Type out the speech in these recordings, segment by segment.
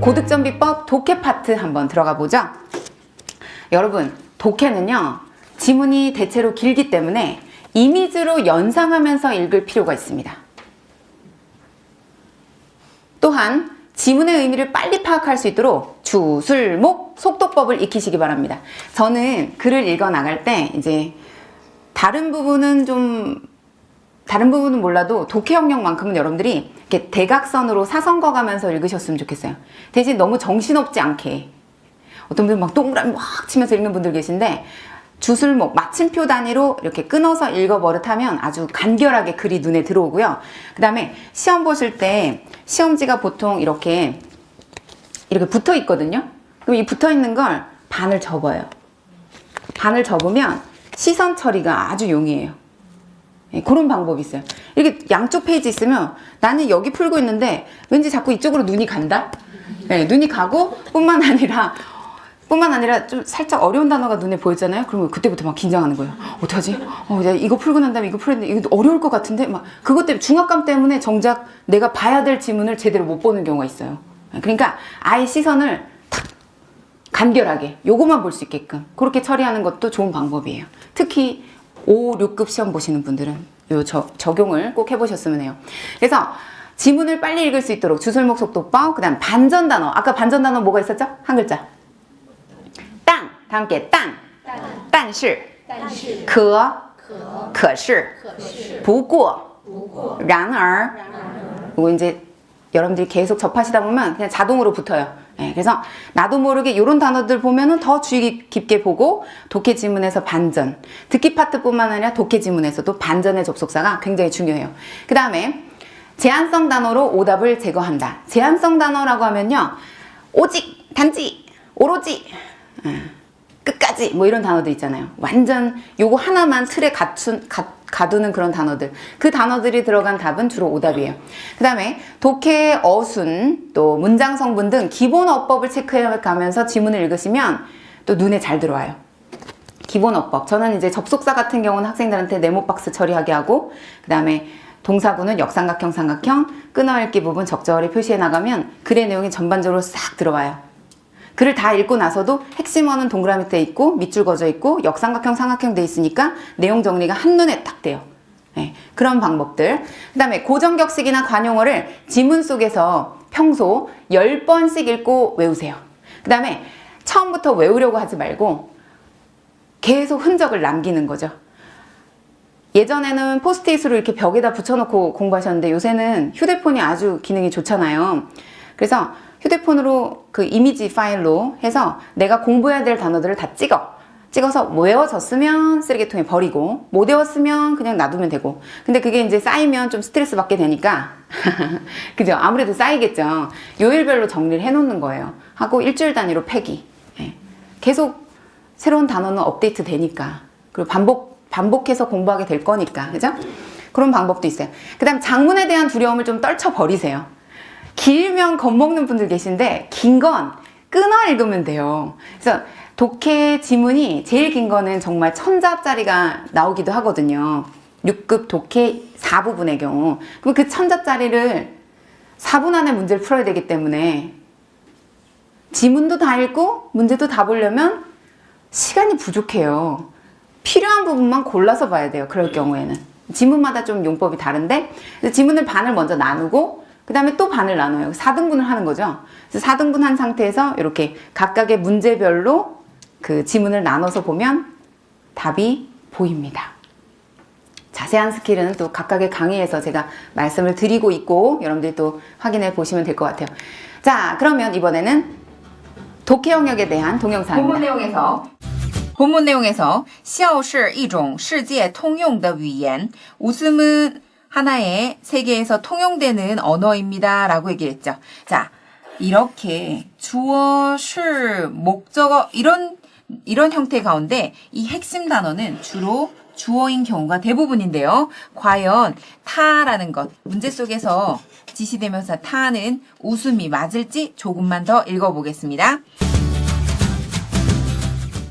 고득점비법 독해 파트 한번 들어가 보죠. 여러분, 독해는요, 지문이 대체로 길기 때문에 이미지로 연상하면서 읽을 필요가 있습니다. 또한 지문의 의미를 빨리 파악할 수 있도록 주술목 속독법을 익히시기 바랍니다. 저는 글을 읽어 나갈 때 이제 다른 부분은 몰라도 독해 영역만큼은 여러분들이 이렇게 대각선으로 사선 그어가면서 읽으셨으면 좋겠어요. 대신 너무 정신없지 않게. 어떤 분들 막 동그라미 확 치면서 읽는 분들 계신데, 주술목, 마침표 단위로 이렇게 끊어서 읽어버릇하면 아주 간결하게 글이 눈에 들어오고요. 그 다음에 시험 보실 때 시험지가 보통 이렇게 붙어 있거든요. 그럼 이 붙어 있는 걸 반을 접어요. 반을 접으면 시선 처리가 아주 용이해요. 네, 그런 방법이 있어요. 이렇게 양쪽 페이지 있으면 나는 여기 풀고 있는데 왠지 자꾸 이쪽으로 눈이 간다? 네, 눈이 가고 뿐만 아니라 좀 살짝 어려운 단어가 눈에 보였잖아요. 그러면 그때부터 막 긴장하는 거예요. 어떡하지? 내가 이거 풀고 난 다음에 이거 풀었는데 이거 어려울 것 같은데? 막 그것 때문에 중압감 때문에 정작 내가 봐야 될 지문을 제대로 못 보는 경우가 있어요. 그러니까 아예 시선을 탁 간결하게 요것만 볼 수 있게끔 그렇게 처리하는 것도 좋은 방법이에요. 특히 5, 6급 시험 보시는 분들은 요 적용을 꼭 해보셨으면 해요. 그래서 지문을 빨리 읽을 수 있도록 주술목 속독법, 그 다음 반전 단어. 아까 반전 단어 뭐가 있었죠? 한 글자. 땅, 다 함께 땅, 但是, 可是, 不过, 然而. 이거 이제 여러분들이 계속 접하시다 보면 그냥 자동으로 붙어요. 네, 그래서 나도 모르게 이런 단어들 보면은 더 주의 깊게 보고 독해 지문에서 반전, 듣기 파트뿐만 아니라 독해 지문에서도 반전의 접속사가 굉장히 중요해요. 그 다음에 제한성 단어로 오답을 제거한다. 제한성 단어라고 하면요, 오직, 단지, 오로지, 끝까지 뭐 이런 단어들 있잖아요. 완전 요거 하나만 틀에 가두는 그런 단어들. 그 단어들이 들어간 답은 주로 오답이에요. 그 다음에 독해, 어순, 또 문장 성분 등 기본 어법을 체크해 가면서 지문을 읽으시면 또 눈에 잘 들어와요. 기본 어법. 저는 이제 접속사 같은 경우는 학생들한테 네모박스 처리하게 하고, 그 다음에 동사구는 역삼각형, 삼각형, 끊어읽기 부분 적절히 표시해 나가면 글의 내용이 전반적으로 싹 들어와요. 글을 다 읽고 나서도 핵심어는 동그라미 돼 있고 밑줄 그어져 있고 역삼각형, 삼각형 돼 있으니까 내용 정리가 한눈에 딱 돼요. 네, 그런 방법들. 그 다음에 고정격식이나 관용어를 지문 속에서 평소 10번씩 읽고 외우세요. 그 다음에 처음부터 외우려고 하지 말고 계속 흔적을 남기는 거죠. 예전에는 포스트잇으로 이렇게 벽에다 붙여놓고 공부하셨는데 요새는 휴대폰이 아주 기능이 좋잖아요. 그래서 휴대폰으로 그 이미지 파일로 해서 내가 공부해야 될 단어들을 다 찍어서 외워졌으면 쓰레기통에 버리고 못 외웠으면 그냥 놔두면 되고. 근데 그게 이제 쌓이면 좀 스트레스 받게 되니까 그죠? 아무래도 쌓이겠죠. 요일별로 정리를 해놓는 거예요. 하고 일주일 단위로 폐기. 네. 계속 새로운 단어는 업데이트 되니까. 그리고 반복해서 공부하게 될 거니까. 그죠? 그런 방법도 있어요. 그 다음 장문에 대한 두려움을 좀 떨쳐버리세요. 길면 겁먹는 분들 계신데 긴 건 끊어 읽으면 돼요. 그래서 독해 지문이 제일 긴 거는 정말 1000자짜리가 나오기도 하거든요. 6급 독해 4부분의 경우. 그럼 그 1000자짜리를 4분 안에 문제를 풀어야 되기 때문에 지문도 다 읽고 문제도 다 보려면 시간이 부족해요. 필요한 부분만 골라서 봐야 돼요. 그럴 경우에는. 지문마다 좀 용법이 다른데 지문을 반을 먼저 나누고 그 다음에 또 반을 나눠요. 4등분을 하는 거죠. 그래서 4등분 한 상태에서 이렇게 각각의 문제별로 그 지문을 나눠서 보면 답이 보입니다. 자세한 스킬은 또 각각의 강의에서 제가 말씀을 드리고 있고 여러분들이 또 확인해 보시면 될 것 같아요. 자, 그러면 이번에는 독해 영역에 대한 동영상입니다. 본문 내용에서 笑是一种世界通用的语言. 웃음은 하나의 세계에서 통용되는 언어입니다. 라고 얘기를 했죠. 자, 이렇게 주어, 시, 목적어 이런 형태 가운데 이 핵심 단어는 주로 주어인 경우가 대부분인데요. 과연 타라는 것, 문제 속에서 지시되면서 타는 웃음이 맞을지 조금만 더 읽어보겠습니다.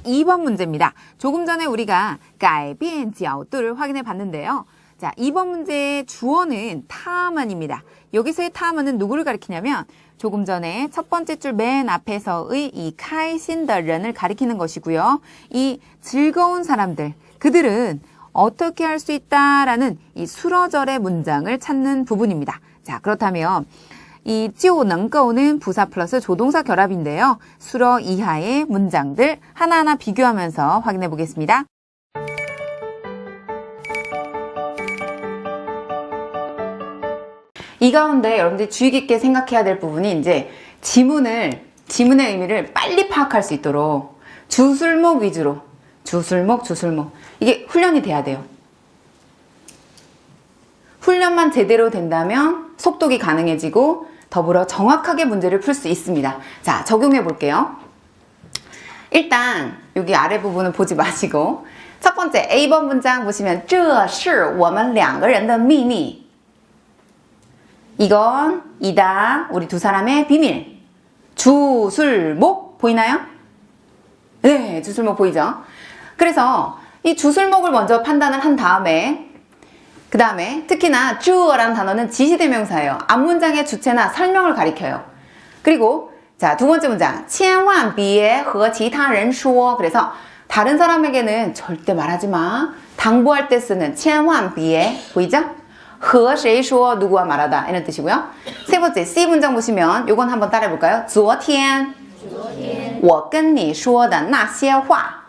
2번 문제입니다. 조금 전에 우리가 改变角度를 확인해 봤는데요. 자, 2번 문제의 주어는 타먼입니다. 여기서의 타먼은 누구를 가리키냐면 조금 전에 첫 번째 줄 맨 앞에서의 이 카이신더런을 가리키는 것이고요. 이 즐거운 사람들, 그들은 어떻게 할 수 있다라는 이 수러절의 문장을 찾는 부분입니다. 자, 그렇다면 이 지오능거는 부사 플러스 조동사 결합인데요. 수러 이하의 문장들 하나하나 비교하면서 확인해 보겠습니다. 이 가운데 여러분들이 주의 깊게 생각해야 될 부분이 이제 지문의 의미를 빨리 파악할 수 있도록 주술목 위주로 주술목 이게 훈련이 돼야 돼요. 훈련만 제대로 된다면 속독이 가능해지고 더불어 정확하게 문제를 풀 수 있습니다. 자, 적용해 볼게요. 일단 여기 아래 부분은 보지 마시고 첫 번째 A번 문장 보시면 这是我们两个人的秘密 이건 이다 우리 두 사람의 비밀. 주술목 보이나요? 네, 주술목 보이죠? 그래서 이 주술목을 먼저 판단을 한 다음에 그 다음에 특히나 这라는 단어는 지시대명사예요. 앞문장의 주체나 설명을 가리켜요. 그리고 자, 두 번째 문장 千万别和其他人说 그래서 다른 사람에게는 절대 말하지 마. 당부할 때 쓰는 千万别 보이죠? 和谁说 누구와 말하다 이런 뜻이고요. 세 번째 C 문장 보시면 요건 한번 따라해 볼까요? 昨天我跟你说的那些话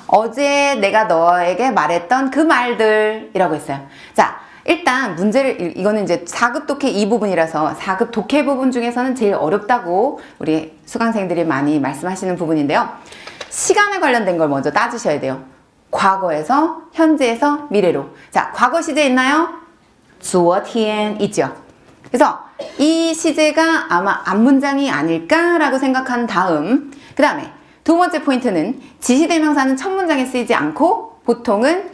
어제 내가 너에게 말했던 그 말들이라고 했어요. 자, 일단 문제를 이거는 이제 4급 독해 이 부분이라서 4급 독해 부분 중에서는 제일 어렵다고 우리 수강생들이 많이 말씀하시는 부분인데요. 시간에 관련된 걸 먼저 따지셔야 돼요. 과거에서, 현재에서, 미래로. 자, 과거 시제 있나요? 昨天있죠. 그래서 이 시제가 아마 앞문장이 아닐까라고 생각한 다음 그 다음에 두 번째 포인트는 지시대명사는 첫 문장에 쓰이지 않고 보통은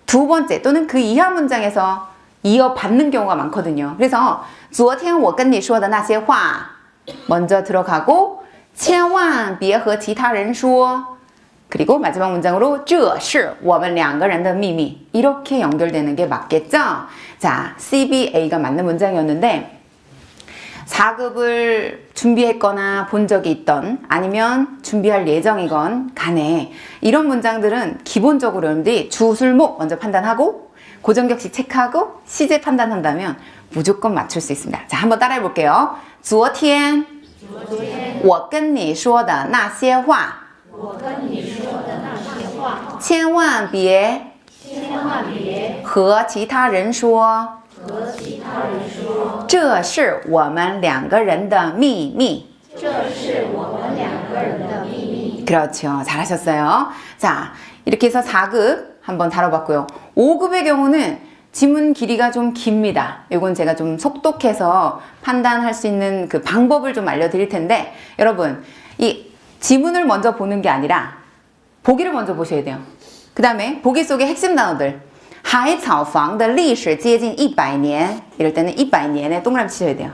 두 번째 또는 그 이하 문장에서 이어받는 경우가 많거든요. 그래서 昨天我跟你说的那些话 먼저 들어가고 千万别和其他人说 그리고 마지막 문장으로 这是我们两个人的秘密 이렇게 연결되는 게 맞겠죠? 자, CBA가 맞는 문장이었는데 4급을 준비했거나 본 적이 있던 아니면 준비할 예정이건 간에 이런 문장들은 기본적으로 여러분들이 주술목 먼저 판단하고 고정격식 체크하고 시제 판단한다면 무조건 맞출 수 있습니다. 자, 한번 따라해 볼게요. 昨天我跟你说的那些话千万别和其他人说这是我们两个人的秘密 그렇죠. 잘하셨어요. 자, 이렇게 해서 4급 한번 다뤄봤고요. 5급의 경우는 지문 길이가 좀 깁니다. 이건 제가 좀 속독해서 판단할 수 있는 그 방법을 좀 알려드릴 텐데 여러분 이 지문을 먼저 보는 게 아니라 보기를 먼저 보셔야 돼요. 그 다음에 보기 속의 핵심 단어들 海草房的历史接近100年 이럴 때는 100년에 동그라미 치셔야 돼요.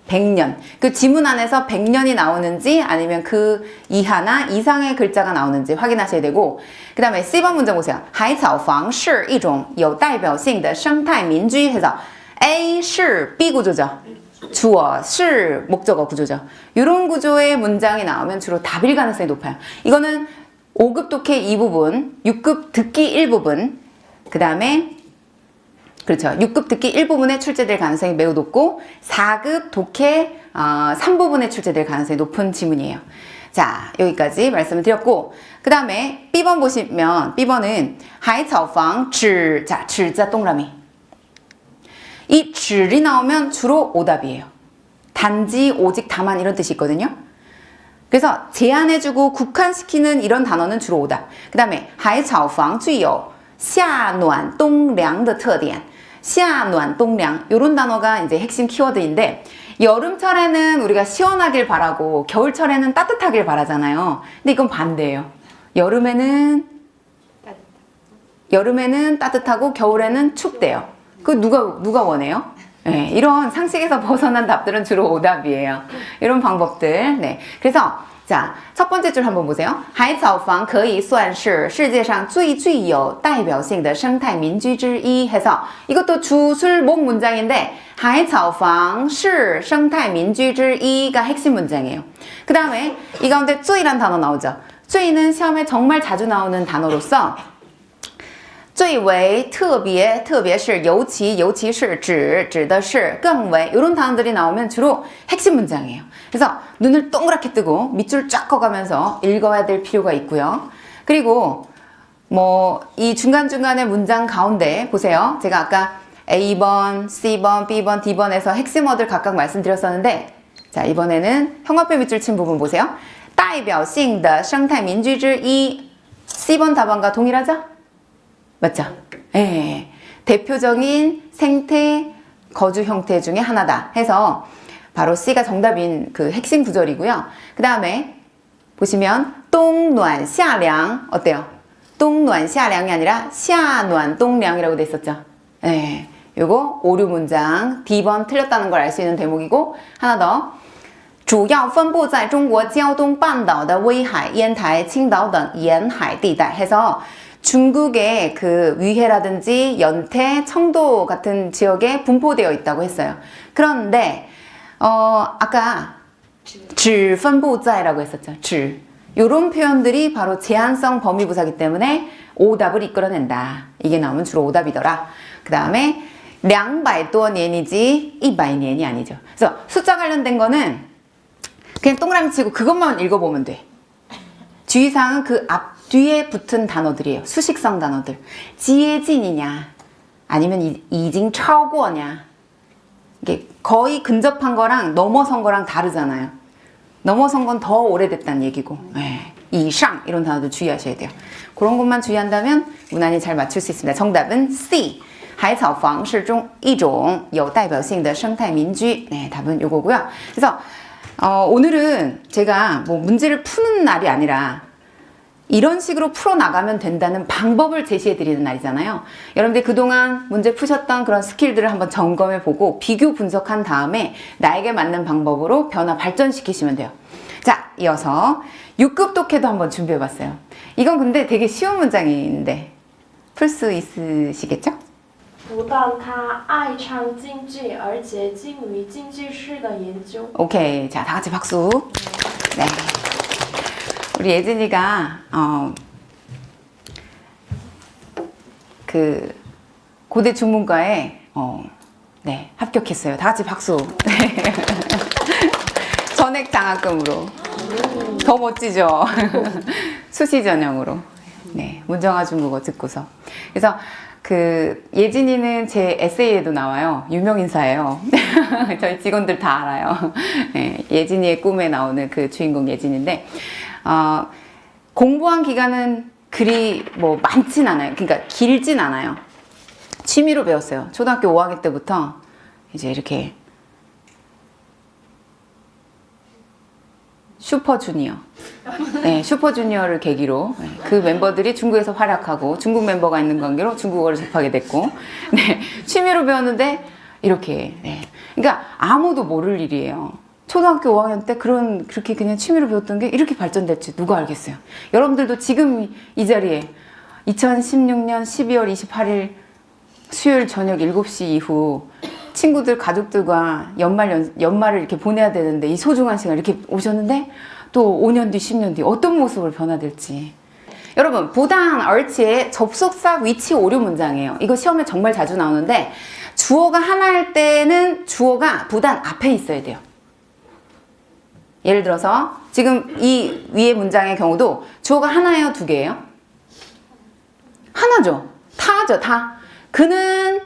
100년. 그 지문 안에서 100년이 나오는지 아니면 그 이하나 이상의 글자가 나오는지 확인하셔야 되고 그 다음에 C번 문장 보세요. 海草房是一种有代表性的生态民居 해서 A, 是 B 구조죠. 주어, 是 목적어 구조죠. 이런 구조의 문장이 나오면 주로 답일 가능성이 높아요. 이거는 5급 독해 2부분, 6급 듣기 1부분 그 다음에 그렇죠. 6급 듣기 1부분에 출제될 가능성이 매우 높고 4급 독해 3부분에 출제될 가능성이 높은 지문이에요. 자, 여기까지 말씀을 드렸고 그 다음에 B번 보시면 B번은 海草房指 자, 指자 동그라미 이指이 나오면 주로 오답이에요. 단지, 오직, 다만 이런 뜻이 있거든요. 그래서 제한해주고 국한시키는 이런 단어는 주로 오답. 그 다음에 海草房具有夏暖冬凉的特点夏暖冬凉이런 단어가 이제 핵심 키워드인데 여름철에는 우리가 시원하길 바라고 겨울철에는 따뜻하길 바라잖아요. 근데 이건 반대예요. 여름에는 따뜻하고 겨울에는 춥대요. 그 누가 원해요? 네, 이런 상식에서 벗어난 답들은 주로 오답이에요. 이런 방법들. 네. 그래서 자, 첫 번째 줄 한번 보세요. 海草房可以算是世界上最具有代表性的生态民居之一 해서 이것도 주술목 문장인데 海草房是生态民居之一가 핵심 문장이에요. 그 다음에 이 가운데 最란 단어 나오죠. 最는 시험에 정말 자주 나오는 단어로서 最为特别特别是尤其是指的是更为이런 단어들이 나오면 주로 핵심 문장이에요. 그래서 눈을 동그랗게 뜨고 밑줄 쫙 그어가면서 읽어야 될 필요가 있고요. 그리고 뭐 이 중간중간의 문장 가운데 보세요. 제가 아까 A번, C번, B번, D번에서 핵심 어들 각각 말씀드렸었는데 자, 이번에는 형광펜 밑줄 친 부분 보세요. 代表性的生态民居之一 C번 답안과 동일하죠? 맞죠? 예. 대표적인 생태 거주 형태 중에 하나다 해서 바로 C가 정답인 그 핵심 구절이고요. 그 다음에 보시면 동暖夏凉 어때요? 동暖夏凉이 아니라 夏暖冬凉이라고 돼 있었죠? 예. 요거 오류 문장 D번 틀렸다는 걸 알 수 있는 대목이고 하나 더 主要分布在中国胶东半岛的威海、烟台、青岛等沿海地带 해서 중국의 그 위해라든지 연태, 청도 같은 지역에 분포되어 있다고 했어요. 그런데 아까 只分布在라고 했었죠. 只. 요런 표현들이 바로 제한성 범위부사기 때문에 오답을 이끌어낸다. 이게 나오면 주로 오답이더라. 그 다음에 200多年이지 100년이 아니죠. 그래서 숫자 관련된 거는 그냥 동그라미 치고 그것만 읽어보면 돼. 주의사항은 그 앞뒤에 붙은 단어들이에요. 수식성 단어들. 지혜진이냐 아니면 이징超过냐 이게 거의 근접한 거랑 넘어선 거랑 다르잖아요. 넘어선 건 더 오래됐다는 얘기고 이상 이런 단어도 주의하셔야 돼요. 그런 것만 주의한다면 무난히 잘 맞출 수 있습니다. 정답은 C. 海草房是一种有代表性的生态民居. 네, 답은 요거고요. 그래서 오늘은 제가 뭐 문제를 푸는 날이 아니라 이런 식으로 풀어나가면 된다는 방법을 제시해드리는 날이잖아요. 여러분들 그동안 문제 푸셨던 그런 스킬들을 한번 점검해보고 비교 분석한 다음에 나에게 맞는 방법으로 변화 발전시키시면 돼요. 자, 이어서 6급 독해도 한번 준비해봤어요. 이건 근데 되게 쉬운 문장인데 풀 수 있으시겠죠? 不但他爱唱京剧，而且精于京剧史的研究。 오케이, 자, 다 같이 박수. 네. 우리 예진이가 그 고대 중문과에 네, 합격했어요. 다 같이 박수. 네. 전액 장학금으로. 더 멋지죠? 수시 전형으로. 네, 문정아 중국어 듣고서. 그래서 그 예진이는 제 에세이에도 나와요. 유명 인사예요. 저희 직원들 다 알아요. 네, 예진이의 꿈에 나오는 그 주인공 예진인데 공부한 기간은 그리 뭐 많진 않아요. 그러니까 길진 않아요. 취미로 배웠어요. 초등학교 5학년 때부터 이제 이렇게 슈퍼주니어. 네, 슈퍼주니어를 계기로 그 멤버들이 중국에서 활약하고 중국 멤버가 있는 관계로 중국어를 접하게 됐고 네, 취미로 배웠는데 이렇게 네. 그러니까 아무도 모를 일이에요. 초등학교 5학년 때 그렇게 그냥 취미로 배웠던 게 이렇게 발전될지 누가 알겠어요. 여러분들도 지금 이 자리에 2016년 12월 28일 수요일 저녁 7시 이후 친구들, 가족들과 연말을 이렇게 보내야 되는데 이 소중한 시간 이렇게 오셨는데 또 5년 뒤, 10년 뒤 어떤 모습으로 변화될지. 여러분, 보단, 얼치의 접속사 위치 오류 문장이에요. 이거 시험에 정말 자주 나오는데 주어가 하나일 때는 주어가 부단 앞에 있어야 돼요. 예를 들어서 지금 이 위의 문장의 경우도 주어가 하나예요, 두 개예요? 하나죠. 타죠, 타. 그는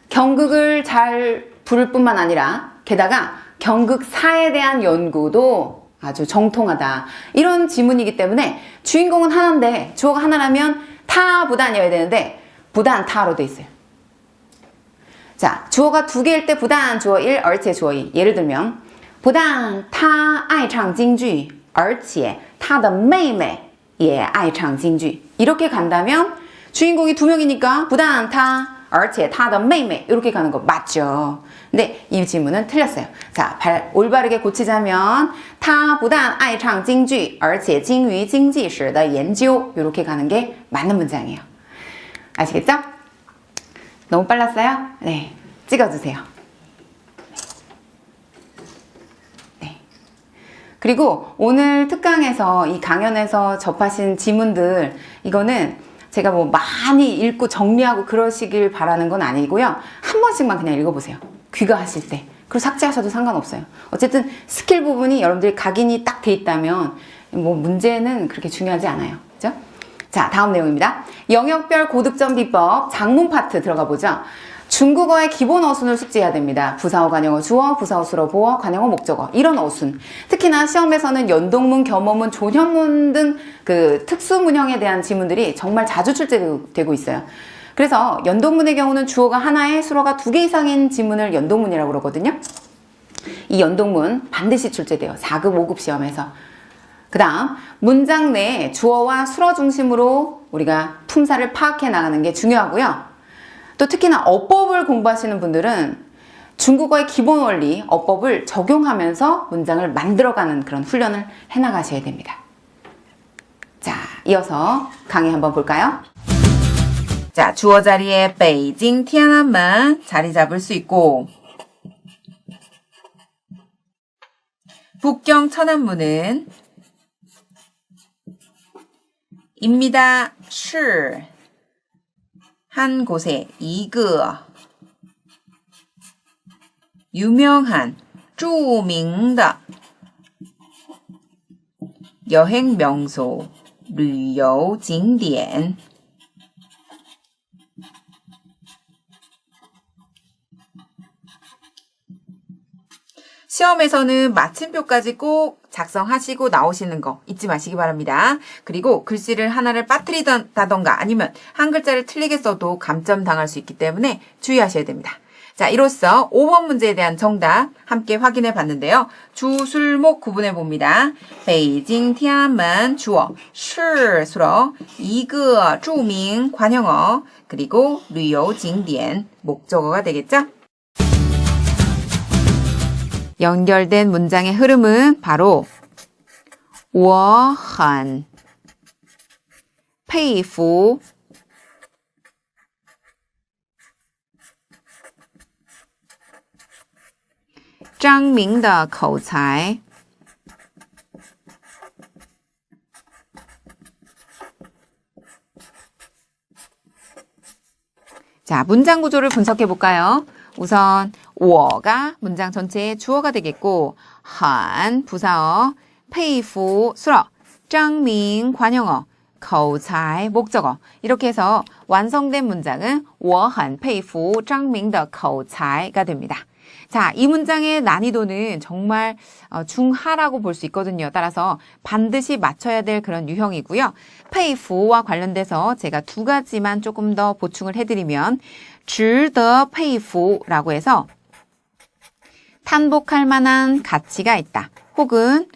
경극을 잘 부를 뿐만 아니라 게다가 경극사에 대한 연구도 아주 정통하다. 이런 지문이기 때문에 주인공은 하나인데 주어가 하나라면 타 부단이어야 되는데 부단 타로 돼 있어요. 자, 주어가 두 개일 때 부단 주어 1, 而且 주어 2. 예를 들면 不但他爱唱京剧而且他的妹妹也爱唱京剧 이렇게 간다면 주인공이 두 명이니까 不但他而且他的妹妹 이렇게 가는 거 맞죠? 근데 이 질문은 틀렸어요. 자, 올바르게 고치자면 他不但爱唱京剧而且精于经济史的研究 이렇게 가는 게 맞는 문장이에요. 아시겠죠? 너무 빨랐어요? 네, 찍어주세요. 네. 그리고 오늘 특강에서 이 강연에서 접하신 지문들 이거는 제가 뭐 많이 읽고 정리하고 그러시길 바라는 건 아니고요. 한 번씩만 그냥 읽어보세요. 귀가하실 때. 그리고 삭제하셔도 상관없어요. 어쨌든 스킬 부분이 여러분들이 각인이 딱 돼 있다면 뭐 문제는 그렇게 중요하지 않아요. 그죠? 자, 다음 내용입니다. 영역별 고득점 비법 장문 파트 들어가 보죠. 중국어의 기본 어순을 숙지해야 됩니다. 부사어, 관용어, 주어, 부사어, 수로, 보어, 관용어, 목적어 이런 어순. 특히나 시험에서는 연동문, 겸어문, 존현문 등 그 특수문형에 대한 지문들이 정말 자주 출제되고 있어요. 그래서 연동문의 경우는 주어가 하나에 수로가 2개 이상인 지문을 연동문이라고 그러거든요. 이 연동문 반드시 출제돼요. 4급, 5급 시험에서. 그 다음 문장 내에 주어와 수로 중심으로 우리가 품사를 파악해 나가는 게 중요하고요. 또 특히나 어법을 공부하시는 분들은 중국어의 기본 원리, 어법을 적용하면서 문장을 만들어가는 그런 훈련을 해나가셔야 됩니다. 자, 이어서 강의 한번 볼까요? 자, 주어 자리에 베이징, 티안안만 자리 잡을 수 있고 북경, 천안문은 입니다. 是 한 곳에 一个 유명한 著名的 여행 명소 旅游景点 시험에서는 마침표까지 꼭 작성하시고 나오시는 거 잊지 마시기 바랍니다. 그리고 글씨를 하나를 빠뜨리다던가 아니면 한 글자를 틀리게 써도 감점 당할 수 있기 때문에 주의하셔야 됩니다. 자, 이로써 5번 문제에 대한 정답 함께 확인해 봤는데요. 주, 술, 목 구분해 봅니다. 베이징, 티안만 주어, 是 수로, 一个 著名 관용어, 그리고 旅游景点 목적어가 되겠죠? 연결된 문장의 흐름은 바로 我很佩服张明的口才 자, 문장 구조를 분석해 볼까요? 우선 我가 문장 전체의 주어가 되겠고 很 부사어, 佩服 수로, 张明 관용어, 口才 목적어 이렇게 해서 완성된 문장은 我很佩服张明的口才가 됩니다. 자, 이 문장의 난이도는 정말 중하라고 볼 수 있거든요. 따라서 반드시 맞춰야 될 그런 유형이고요. 佩服와 관련돼서 제가 2가지만 조금 더 보충을 해드리면 值得佩服라고 해서 탄복할 만한 가치가 있다. 혹은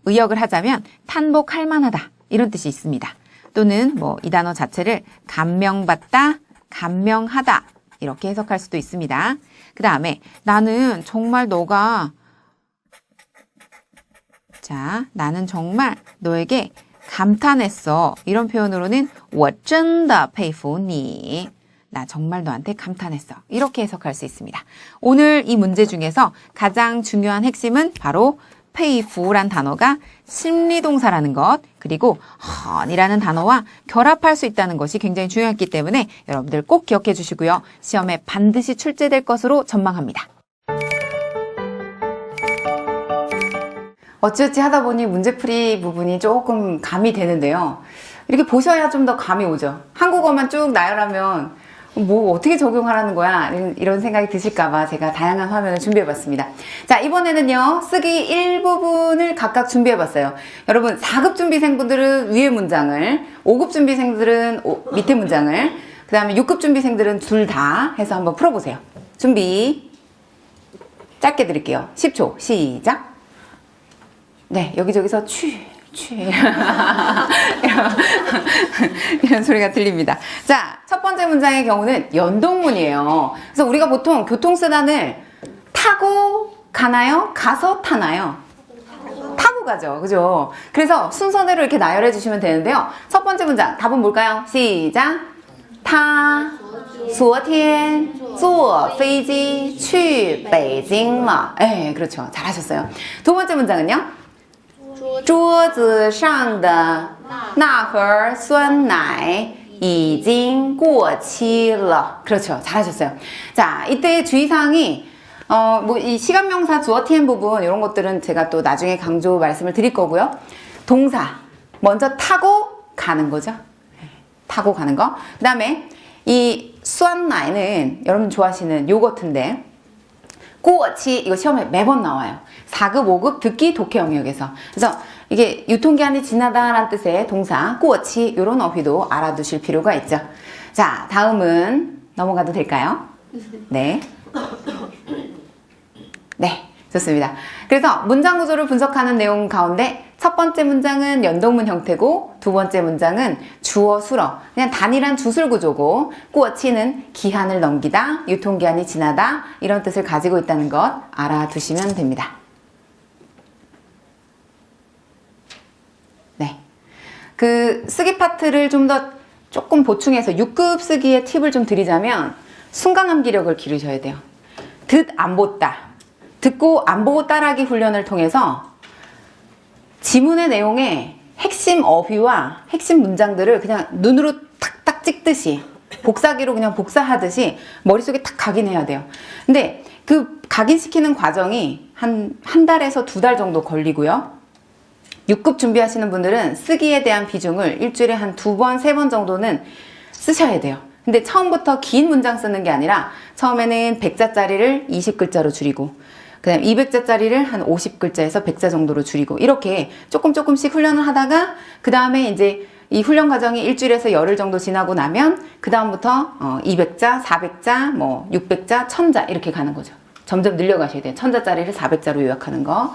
의역을 하자면 탄복할 만하다. 이런 뜻이 있습니다. 또는 뭐 이 단어 자체를 감명받다, 감명하다 이렇게 해석할 수도 있습니다. 그 다음에 나는 정말 나는 정말 너에게 감탄했어. 이런 표현으로는 我真的佩服你. 나 정말 너한테 감탄했어. 이렇게 해석할 수 있습니다. 오늘 이 문제 중에서 가장 중요한 핵심은 바로 佩服란 단어가 심리동사라는 것, 그리고 헌이라는 단어와 결합할 수 있다는 것이 굉장히 중요했기 때문에 여러분들 꼭 기억해 주시고요. 시험에 반드시 출제될 것으로 전망합니다. 어찌어찌 하다 보니 문제풀이 부분이 조금 감이 되는데요. 이렇게 보셔야 좀 더 감이 오죠. 한국어만 쭉 나열하면 뭐 어떻게 적용하라는 거야 이런 생각이 드실까봐 제가 다양한 화면을 준비해봤습니다. 자, 이번에는요 쓰기 일부분을 각각 준비해봤어요. 여러분 4급 준비생분들은 위에 문장을, 5급 준비생들은 밑에 문장을, 그 다음에 6급 준비생들은 둘 다 해서 한번 풀어보세요. 준비 짧게 드릴게요. 10초 시작. 네, 여기저기서 취. 이런 소리가 들립니다. 자, 첫 번째 문장의 경우는 연동문이에요. 그래서 우리가 보통 교통수단을 타고 가나요? 가서 타나요? 타고 가죠. 그죠? 그래서 순서대로 이렇게 나열해 주시면 되는데요. 첫 번째 문장, 답은 뭘까요? 시작! 他昨天坐飞机去北京了. 네, 그렇죠. 잘하셨어요. 두 번째 문장은요? 桌子上的那盒酸奶已经过期了. 그렇죠. 잘하셨어요. 자, 이때 주의사항이 뭐 이 시간명사 주어티엔 부분 이런 것들은 제가 또 나중에 강조 말씀을 드릴 거고요. 동사 먼저 타고 가는 거죠. 타고 가는 거. 그 다음에 이 수완나이는 여러분 좋아하시는 요거트인데 꼬치 이거 시험에 매번 나와요. 4급, 5급 듣기 독해 영역에서. 그래서 이게 유통기한이 지나다라는 뜻의 동사 꼬치 이런 어휘도 알아두실 필요가 있죠. 자, 다음은 넘어가도 될까요? 네. 네, 좋습니다. 그래서 문장 구조를 분석하는 내용 가운데 첫 번째 문장은 연동문 형태고 두 번째 문장은 주어 수러 그냥 단일한 주술 구조고 꼬치는 기한을 넘기다, 유통기한이 지나다 이런 뜻을 가지고 있다는 것 알아두시면 됩니다. 네, 그 쓰기 파트를 좀 더 조금 보충해서 6급 쓰기의 팁을 좀 드리자면 순간 암기력을 기르셔야 돼요. 듣 안 보다 듣고 안 보고 따라하기 훈련을 통해서 지문의 내용에 핵심 어휘와 핵심 문장들을 그냥 눈으로 탁탁 찍듯이 복사기로 그냥 복사하듯이 머릿속에 탁 각인해야 돼요. 근데 그 각인시키는 과정이 한 달에서 2달 정도 걸리고요. 6급 준비하시는 분들은 쓰기에 대한 비중을 일주일에 한 2번, 3번 정도는 쓰셔야 돼요. 근데 처음부터 긴 문장 쓰는 게 아니라 처음에는 100자짜리를 20글자로 줄이고 그 다음 200자짜리를 한 50글자에서 100자 정도로 줄이고 이렇게 조금씩 훈련을 하다가 그 다음에 이제 이 훈련 과정이 일주일에서 열흘 정도 지나고 나면 그 다음부터 200자, 400자, 뭐 600자, 1000자 이렇게 가는 거죠. 점점 늘려가셔야 돼요. 1000자짜리를 400자로 요약하는 거.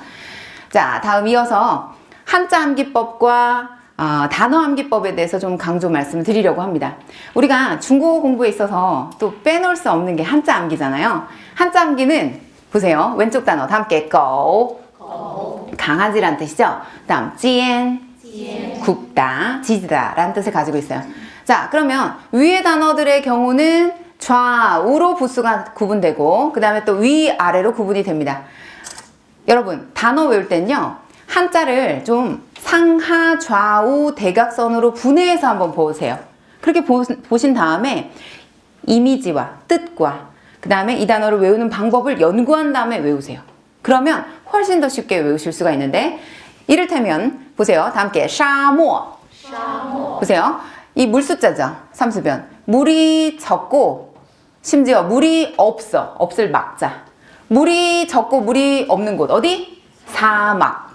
자, 다음 이어서 한자 암기법과 단어 암기법에 대해서 좀 강조 말씀을 드리려고 합니다. 우리가 중국어 공부에 있어서 또 빼놓을 수 없는 게 한자 암기잖아요. 한자 암기는 보세요. 왼쪽 단어 다 함께 고 강아지란 뜻이죠. 다음 찐 굽다, 지지다 라는 뜻을 가지고 있어요. 자, 그러면 위의 단어들의 경우는 좌우로 부수가 구분되고 그 다음에 또 위아래로 구분이 됩니다. 여러분 단어 외울 땐요 한자를 좀 상하 좌우 대각선으로 분해해서 한번 보세요. 그렇게 보신 다음에 이미지와 뜻과 그 다음에 이 단어를 외우는 방법을 연구한 다음에 외우세요. 그러면 훨씬 더 쉽게 외우실 수가 있는데 이를테면 보세요. 다 함께 샤모 보세요. 이 물 숫자죠. 삼수변. 물이 적고 심지어 물이 없어. 없을 막자. 물이 적고 물이 없는 곳 어디? 사막.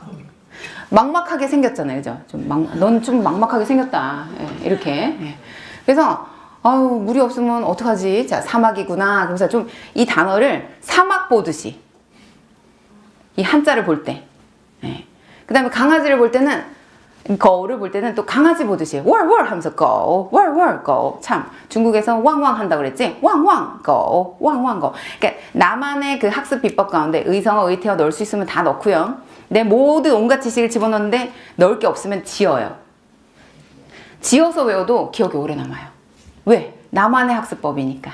막막하게 생겼잖아요. 그죠? 넌 좀 막막하게 생겼다. 예, 이렇게. 예. 그래서 아유 물이 없으면 어떡하지? 자, 사막이구나. 그래서 좀 이 단어를 사막 보듯이 이 한자를 볼 때 예. 그 다음에 강아지를 볼 때는 거울을 볼 때는 또 강아지 보듯이 월월 하면서 고 월월 고 참 중국에서 왕왕 한다고 그랬지? 왕왕 고 왕왕 고 그러니까 나만의 그 학습 비법 가운데 의성어 의태어 넣을 수 있으면 다 넣고요. 내 모든 온갖 지식을 집어넣는데 넣을 게 없으면 지어요. 지어서 외워도 기억이 오래 남아요. 왜? 나만의 학습법이니까.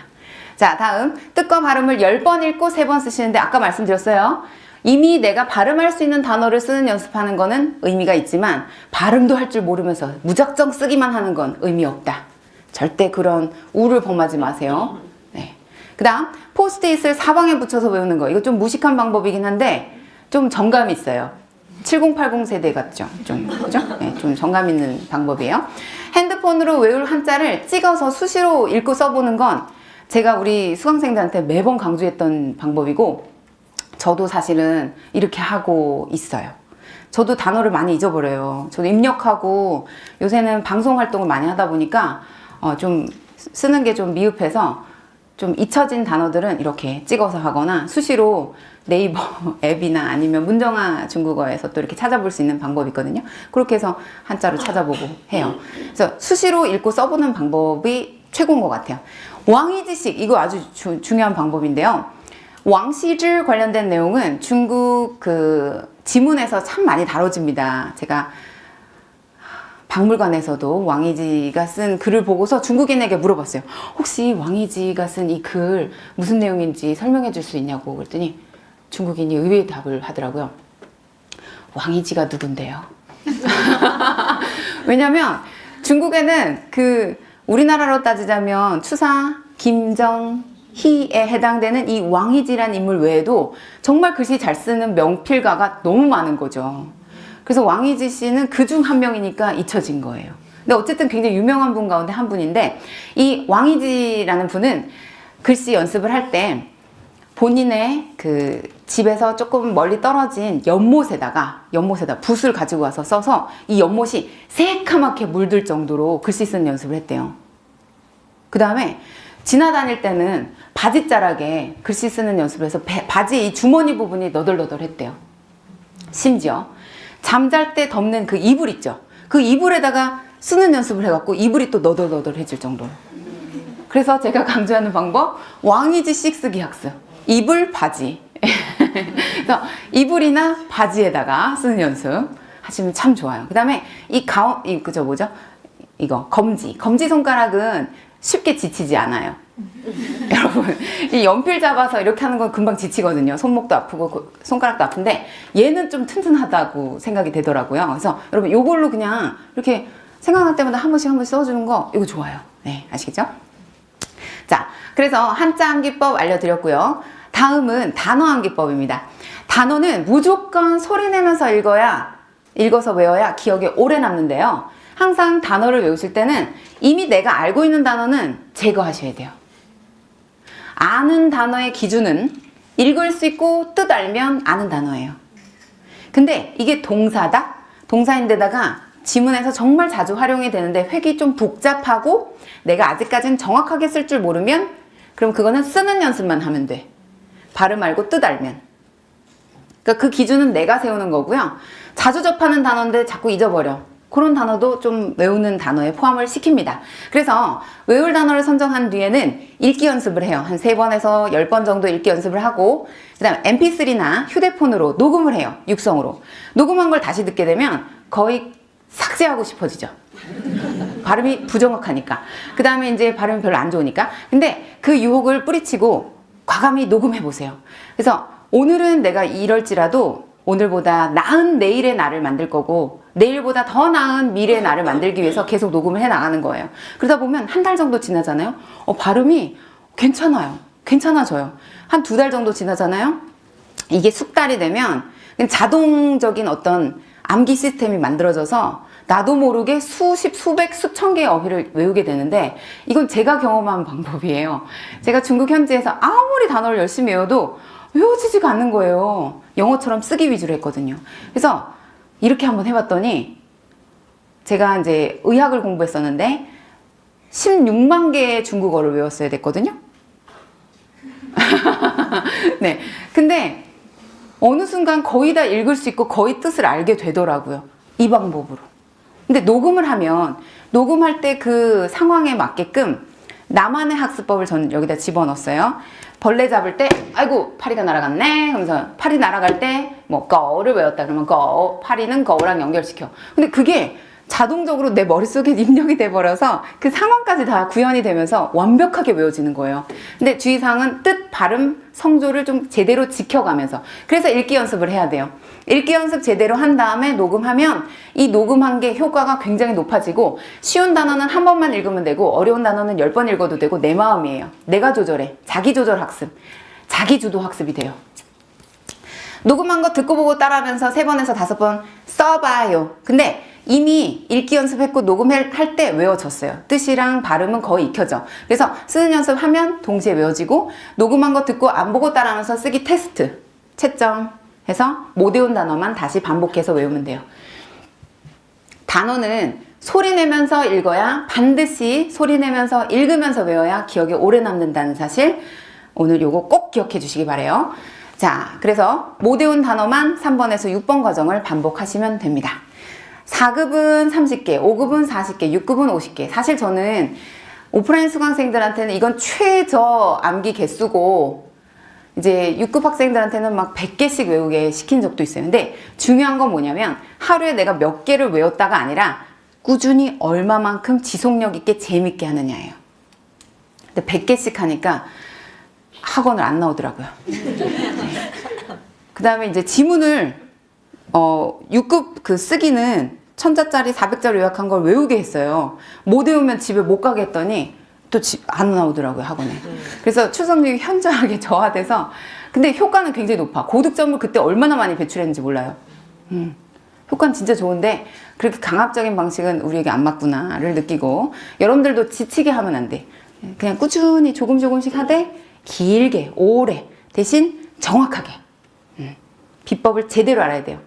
자, 다음 뜻과 발음을 10번 읽고 3번 쓰시는데 아까 말씀드렸어요. 이미 내가 발음할 수 있는 단어를 쓰는 연습하는 거는 의미가 있지만 발음도 할 줄 모르면서 무작정 쓰기만 하는 건 의미 없다. 절대 그런 우를 범하지 마세요. 네. 그 다음 포스트잇을 사방에 붙여서 외우는 거. 이거 좀 무식한 방법이긴 한데 좀 정감 있어요. 7080 세대 같죠? 좀, 그죠? 네, 좀 정감 있는 방법이에요. 핸드폰으로 외울 한자를 찍어서 수시로 읽고 써보는 건 제가 우리 수강생들한테 매번 강조했던 방법이고 저도 사실은 이렇게 하고 있어요. 저도 단어를 많이 잊어버려요. 저도 입력하고 요새는 방송 활동을 많이 하다 보니까 좀 쓰는 게 좀 미흡해서 좀 잊혀진 단어들은 이렇게 찍어서 하거나 수시로 네이버 앱이나 아니면 문정아 중국어에서 또 이렇게 찾아볼 수 있는 방법이 있거든요. 그렇게 해서 한자로 찾아보고 해요. 그래서 수시로 읽고 써보는 방법이 최고인 것 같아요. 왕이지식, 이거 아주 중요한 방법인데요. 왕시즈 관련된 내용은 중국 그 지문에서 참 많이 다뤄집니다. 제가 박물관에서도 왕이지가 쓴 글을 보고서 중국인에게 물어봤어요. 혹시 왕이지가 쓴 이 글 무슨 내용인지 설명해 줄 수 있냐고 그랬더니 중국인이 의외의 답을 하더라고요. 왕이지가 누군데요? 왜냐면 중국에는 그 우리나라로 따지자면 추사 김정희에 해당되는 이 왕이지란 인물 외에도 정말 글씨 잘 쓰는 명필가가 너무 많은 거죠. 그래서 왕이지 씨는 그중 한 명이니까 잊혀진 거예요. 근데 어쨌든 굉장히 유명한 분 가운데 한 분인데, 이 왕이지라는 분은 글씨 연습을 할 때 본인의 그 집에서 조금 멀리 떨어진 연못에다 붓을 가지고 와서 써서 이 연못이 새카맣게 물들 정도로 글씨 쓰는 연습을 했대요. 그 다음에 지나다닐 때는 바지자락에 글씨 쓰는 연습을 해서 바지 이 주머니 부분이 너덜너덜했대요. 심지어 잠잘 때 덮는 그 이불 있죠. 그 이불에다가 쓰는 연습을 해갖고 이불이 또 너덜너덜해질 정도로. 그래서 제가 강조하는 방법, 왕이지 씩쓰기 학습. 이불, 바지. 그래서 이불이나 바지에다가 쓰는 연습 하시면 참 좋아요. 그 다음에 이거 검지 손가락은 쉽게 지치지 않아요. 여러분, 이 연필 잡아서 이렇게 하는 건 금방 지치거든요. 손목도 아프고 손가락도 아픈데 얘는 좀 튼튼하다고 생각이 되더라고요. 그래서 여러분 요걸로 그냥 이렇게 생각날 때마다 한 번씩 써주는 거 이거 좋아요. 네, 아시겠죠? 자, 그래서 한자 암기법 알려드렸고요. 다음은 단어 암기법입니다. 단어는 무조건 소리 내면서 읽어서 외워야 기억에 오래 남는데요. 항상 단어를 외우실 때는 이미 내가 알고 있는 단어는 제거하셔야 돼요. 아는 단어의 기준은 읽을 수 있고 뜻 알면 아는 단어예요. 근데 이게 동사다? 동사인데다가 지문에서 정말 자주 활용이 되는데 획이 좀 복잡하고 내가 아직까지는 정확하게 쓸 줄 모르면 그럼 그거는 쓰는 연습만 하면 돼. 발음 알고 뜻 알면. 그러니까 그 기준은 내가 세우는 거고요. 자주 접하는 단어인데 자꾸 잊어버려. 그런 단어도 좀 외우는 단어에 포함을 시킵니다. 그래서 외울 단어를 선정한 뒤에는 읽기 연습을 해요. 한 3번에서 10번 정도 읽기 연습을 하고 그 다음 mp3나 휴대폰으로 녹음을 해요. 육성으로. 녹음한 걸 다시 듣게 되면 거의 삭제하고 싶어지죠. 발음이 부정확하니까. 그 다음에 이제 발음이 별로 안 좋으니까. 근데 그 유혹을 뿌리치고 과감히 녹음해 보세요. 그래서 오늘은 내가 이럴지라도 오늘보다 나은 내일의 나를 만들 거고 내일보다 더 나은 미래의 나를 만들기 위해서 계속 녹음을 해 나가는 거예요. 그러다 보면 한 달 정도 지나잖아요. 발음이 괜찮아요. 괜찮아져요. 한 2달 정도 지나잖아요. 이게 숙달이 되면 자동적인 어떤 암기 시스템이 만들어져서 나도 모르게 수십, 수백, 수천 개의 어휘를 외우게 되는데 이건 제가 경험한 방법이에요. 제가 중국 현지에서 아무리 단어를 열심히 외워도 외워지지가 않는 거예요. 영어처럼 쓰기 위주로 했거든요. 그래서 이렇게 한번 해봤더니 제가 이제 의학을 공부했었는데 16만 개의 중국어를 외웠어야 됐거든요. 네. 근데 어느 순간 거의 다 읽을 수 있고 거의 뜻을 알게 되더라고요. 이 방법으로. 근데 녹음을 하면 녹음할 때 그 상황에 맞게끔 나만의 학습법을 저는 여기다 집어넣었어요. 벌레 잡을 때 아이고 파리가 날아갔네 하면서 파리 날아갈 때 뭐 거를 외웠다 그러면 파리는 거랑 연결시켜. 근데 그게 자동적으로 내 머릿속에 입력이 돼버려서 그 상황까지 다 구현이 되면서 완벽하게 외워지는 거예요. 근데 주의사항은 뜻, 발음, 성조를 좀 제대로 지켜가면서. 그래서 읽기 연습을 해야 돼요. 읽기 연습 제대로 한 다음에 녹음하면 이 녹음한 게 효과가 굉장히 높아지고 쉬운 단어는 한 번만 읽으면 되고 어려운 단어는 10번 읽어도 되고 내 마음이에요. 내가 조절해. 자기 조절 학습. 자기 주도 학습이 돼요. 녹음한 거 듣고 보고 따라하면서 3번에서 5번 써봐요. 근데 이미 읽기 연습했고 녹음할 때 외워졌어요. 뜻이랑 발음은 거의 익혀져. 그래서 쓰는 연습하면 동시에 외워지고 녹음한 거 듣고 안 보고 따라하면서 쓰기 테스트, 채점 해서 못 외운 단어만 다시 반복해서 외우면 돼요. 단어는 소리 내면서 읽어야, 반드시 소리 내면서 읽으면서 외워야 기억에 오래 남는다는 사실, 오늘 요거 꼭 기억해 주시기 바래요. 자, 그래서 못 외운 단어만 3번에서 6번 과정을 반복하시면 됩니다. 4급은 30개, 5급은 40개, 6급은 50개. 사실 저는 오프라인 수강생들한테는 이건 최저 암기 개수고, 이제 6급 학생들한테는 막 100개씩 외우게 시킨 적도 있어요. 근데 중요한 건 뭐냐면 하루에 내가 몇 개를 외웠다가 아니라 꾸준히 얼마만큼 지속력 있게 재밌게 하느냐예요. 근데 100개씩 하니까 학원을 안 나오더라고요. 그 다음에 이제 지문을 6급 그 쓰기는 1000자짜리 400자로 요약한 걸 외우게 했어요. 못 외우면 집에 못 가게 했더니 또 안 나오더라고요, 학원에. 그래서 출석률이 현저하게 저하돼서, 근데 효과는 굉장히 높아. 고득점을 그때 얼마나 많이 배출했는지 몰라요. 효과는 진짜 좋은데 그렇게 강압적인 방식은 우리에게 안 맞구나를 느끼고, 여러분들도 지치게 하면 안 돼. 그냥 꾸준히 조금씩 하되 길게 오래, 대신 정확하게 비법을 제대로 알아야 돼요.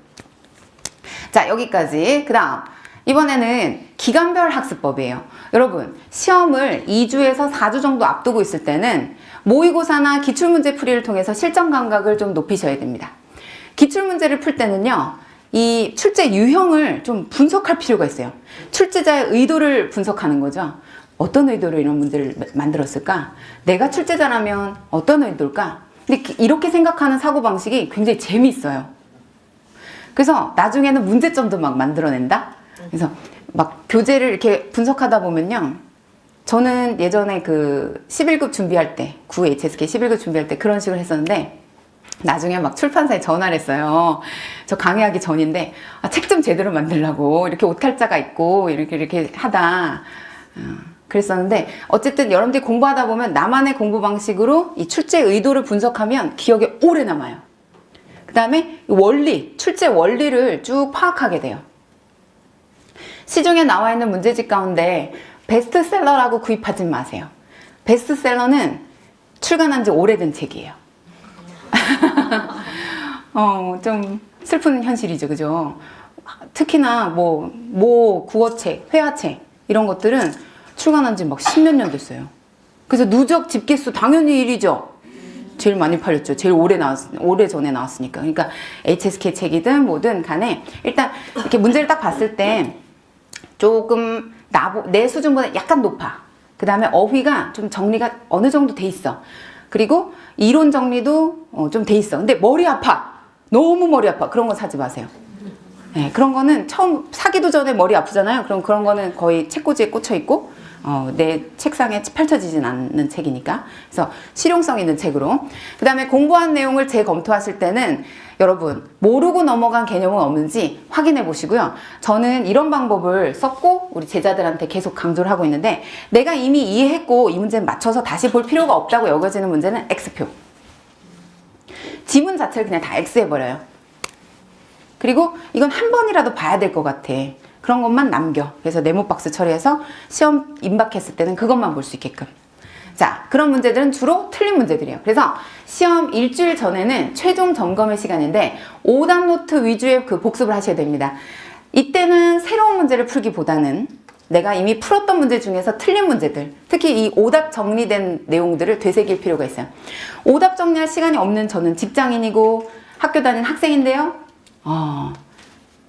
자, 여기까지. 그 다음 이번에는 기간별 학습법이에요. 여러분, 시험을 2주에서 4주 정도 앞두고 있을 때는 모의고사나 기출문제 풀이를 통해서 실전 감각을 좀 높이셔야 됩니다. 기출문제를 풀 때는요, 이 출제 유형을 좀 분석할 필요가 있어요. 출제자의 의도를 분석하는 거죠. 어떤 의도로 이런 문제를 만들었을까? 내가 출제자라면 어떤 의도일까? 근데 이렇게 생각하는 사고방식이 굉장히 재미있어요. 그래서 나중에는 문제점도 막 만들어낸다? 그래서 막 교재를 이렇게 분석하다 보면요. 저는 예전에 그 11급 준비할 때, 9HSK 11급 준비할 때 그런 식으로 했었는데, 나중에 막 출판사에 전화를 했어요. 저 강의하기 전인데, 책 좀 제대로 만들라고, 이렇게 오탈자가 있고, 이렇게 하다. 그랬었는데, 어쨌든 여러분들이 공부하다 보면 나만의 공부 방식으로 이 출제 의도를 분석하면 기억에 오래 남아요. 그 다음에 원리, 출제 원리를 쭉 파악하게 돼요. 시중에 나와 있는 문제집 가운데 베스트셀러라고 구입하지 마세요. 베스트셀러는 출간한 지 오래된 책이에요. 좀 슬픈 현실이죠, 그죠? 특히나 뭐 국어책, 회화책 이런 것들은 출간한 지 막 10몇 년 됐어요. 그래서 누적 집계수 당연히 1위죠. 제일 많이 팔렸죠. 제일 오래 전에 나왔으니까. 그러니까 HSK 책이든 뭐든 간에 일단 이렇게 문제를 딱 봤을 때 조금 내 수준보다 약간 높아. 그 다음에 어휘가 좀 정리가 어느 정도 돼 있어. 그리고 이론 정리도 좀 돼 있어. 근데 머리 아파. 너무 머리 아파. 그런 거 사지 마세요. 네, 그런 거는 처음 사기도 전에 머리 아프잖아요. 그럼 그런 거는 거의 책꽂이에 꽂혀 있고 내 책상에 펼쳐지진 않는 책이니까. 그래서 실용성 있는 책으로. 그 다음에 공부한 내용을 재검토하실 때는 여러분 모르고 넘어간 개념은 없는지 확인해 보시고요. 저는 이런 방법을 썼고 우리 제자들한테 계속 강조를 하고 있는데, 내가 이미 이해했고 이 문제는 맞춰서 다시 볼 필요가 없다고 여겨지는 문제는 X표. 지문 자체를 그냥 다 X 해버려요. 그리고 이건 한 번이라도 봐야 될 것 같아. 그런 것만 남겨. 그래서 네모박스 처리해서 시험 임박했을 때는 그것만 볼 수 있게끔. 자, 그런 문제들은 주로 틀린 문제들이에요. 그래서 시험 일주일 전에는 최종 점검의 시간인데 오답 노트 위주의 그 복습을 하셔야 됩니다. 이때는 새로운 문제를 풀기보다는 내가 이미 풀었던 문제 중에서 틀린 문제들, 특히 이 오답 정리된 내용들을 되새길 필요가 있어요. 오답 정리할 시간이 없는 저는 직장인이고 학교 다니는 학생인데요.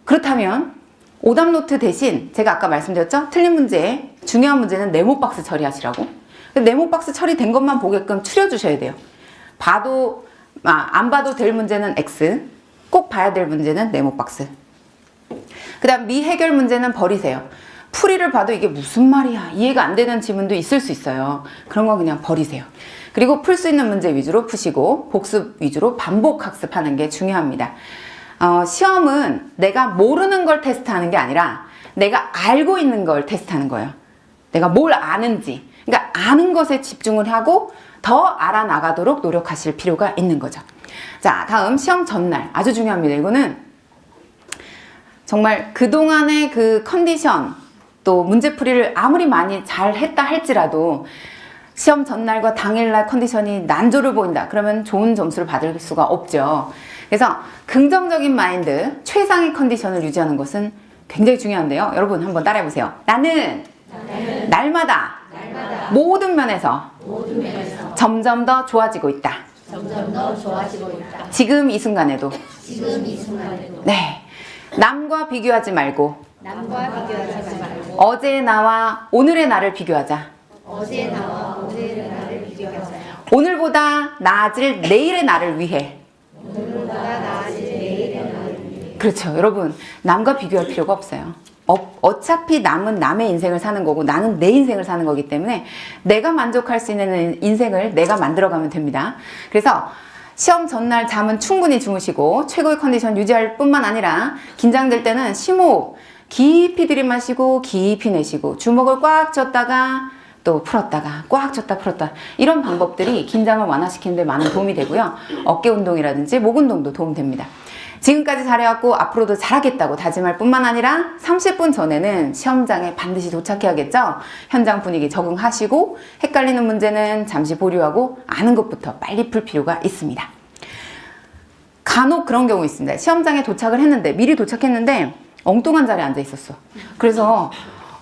그렇다면 오답 노트 대신 제가 아까 말씀드렸죠? 틀린 문제, 중요한 문제는 네모박스 처리하시라고. 네모박스 처리된 것만 보게끔 추려주셔야 돼요. 안 봐도 될 문제는 X, 꼭 봐야 될 문제는 네모박스. 그 다음 미해결 문제는 버리세요. 풀이를 봐도 이게 무슨 말이야, 이해가 안 되는 지문도 있을 수 있어요. 그런 건 그냥 버리세요. 그리고 풀 수 있는 문제 위주로 푸시고 복습 위주로 반복 학습하는 게 중요합니다. 시험은 내가 모르는 걸 테스트하는 게 아니라 내가 알고 있는 걸 테스트하는 거예요. 내가 뭘 아는지. 그러니까 아는 것에 집중을 하고 더 알아나가도록 노력하실 필요가 있는 거죠. 자, 다음 시험 전날. 아주 중요합니다. 이거는 정말 그동안의 그 컨디션, 또 문제풀이를 아무리 많이 잘 했다 할지라도 시험 전날과 당일날 컨디션이 난조를 보인다. 그러면 좋은 점수를 받을 수가 없죠. 그래서 긍정적인 마인드, 최상의 컨디션을 유지하는 것은 굉장히 중요한데요. 여러분 한번 따라해보세요. 나는 날마다 모든 면에서 점점 더 좋아지고 있다. 지금 이 순간에도. 네. 남과 비교하지 말고 어제의 나와 오늘의 나를 비교하자. 오늘보다 나아질 내일의 나를 위해. 그렇죠. 여러분, 남과 비교할 필요가 없어요. 어차피 남은 남의 인생을 사는 거고 나는 내 인생을 사는 거기 때문에 내가 만족할 수 있는 인생을 내가 만들어가면 됩니다. 그래서 시험 전날 잠은 충분히 주무시고 최고의 컨디션 유지할 뿐만 아니라 긴장될 때는 심호흡 깊이 들이마시고 깊이 내쉬고 주먹을 꽉 쥐었다가 또 풀었다가 꽉 쥐었다 풀었다 이런 방법들이 긴장을 완화시키는 데 많은 도움이 되고요. 어깨 운동이라든지 목 운동도 도움됩니다. 지금까지 잘해왔고 앞으로도 잘하겠다고 다짐할 뿐만 아니라 30분 전에는 시험장에 반드시 도착해야겠죠. 현장 분위기 적응하시고 헷갈리는 문제는 잠시 보류하고 아는 것부터 빨리 풀 필요가 있습니다. 간혹 그런 경우 있습니다. 시험장에 도착을 했는데 미리 도착했는데 엉뚱한 자리에 앉아 있었어. 그래서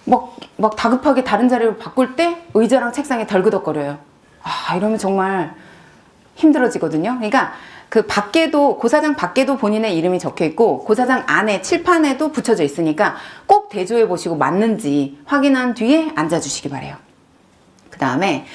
막 다급하게 다른 자리로 바꿀 때 의자랑 책상에 덜그덕거려요. 이러면 정말 힘들어지거든요. 그러니까 그 밖에도 고사장 밖에도 본인의 이름이 적혀 있고 고사장 안에 칠판에도 붙여져 있으니까 꼭 대조해 보시고 맞는지 확인한 뒤에 앉아 주시기 바래요. 그 다음에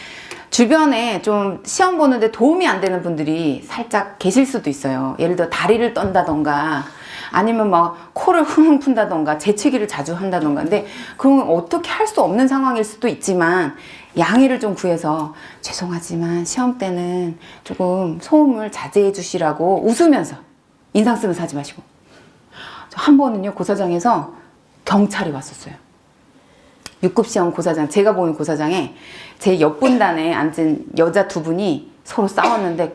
주변에 좀 시험 보는데 도움이 안 되는 분들이 살짝 계실 수도 있어요. 예를 들어 다리를 떤다던가 아니면 막 코를 흥흥 푼다던가 재채기를 자주 한다던가. 근데 그건 어떻게 할 수 없는 상황일 수도 있지만 양해를 좀 구해서 죄송하지만 시험 때는 조금 소음을 자제해 주시라고 웃으면서 인상 쓰면서 하지 마시고. 한 번은요 고사장에서 경찰이 왔었어요. 6급 시험 고사장, 제가 보는 고사장에 제 옆분단에 앉은 여자 두 분이 서로 싸웠는데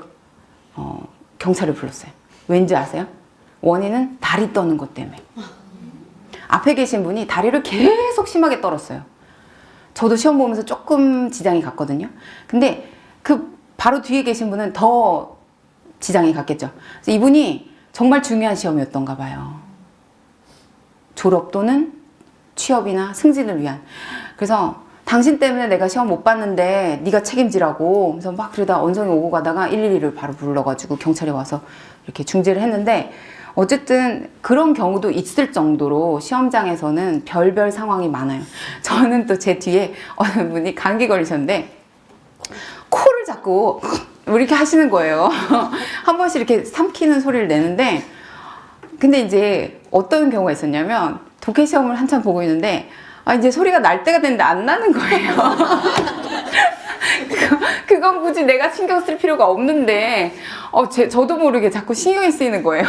경찰을 불렀어요. 왠지 아세요? 원인은 다리 떠는 것 때문에. 앞에 계신 분이 다리를 계속 심하게 떨었어요. 저도 시험 보면서 조금 지장이 갔거든요. 근데 그 바로 뒤에 계신 분은 더 지장이 갔겠죠. 그래서 이분이 정말 중요한 시험이었던가 봐요. 졸업 또는 취업이나 승진을 위한. 그래서 당신 때문에 내가 시험 못 봤는데 네가 책임지라고. 그래서 막 그러다 언성이 오고 가다가 112를 바로 불러가지고 경찰이 와서 이렇게 중재를 했는데 어쨌든 그런 경우도 있을 정도로 시험장에서는 별별 상황이 많아요. 저는 또 제 뒤에 어느 분이 감기 걸리셨는데 코를 자꾸 이렇게 하시는 거예요. 한 번씩 이렇게 삼키는 소리를 내는데 근데 이제 어떤 경우가 있었냐면 독해 시험을 한참 보고 있는데 이제 소리가 날 때가 됐는데 안 나는 거예요. 그건 굳이 내가 신경 쓸 필요가 없는데 저도 모르게 자꾸 신경이 쓰이는 거예요.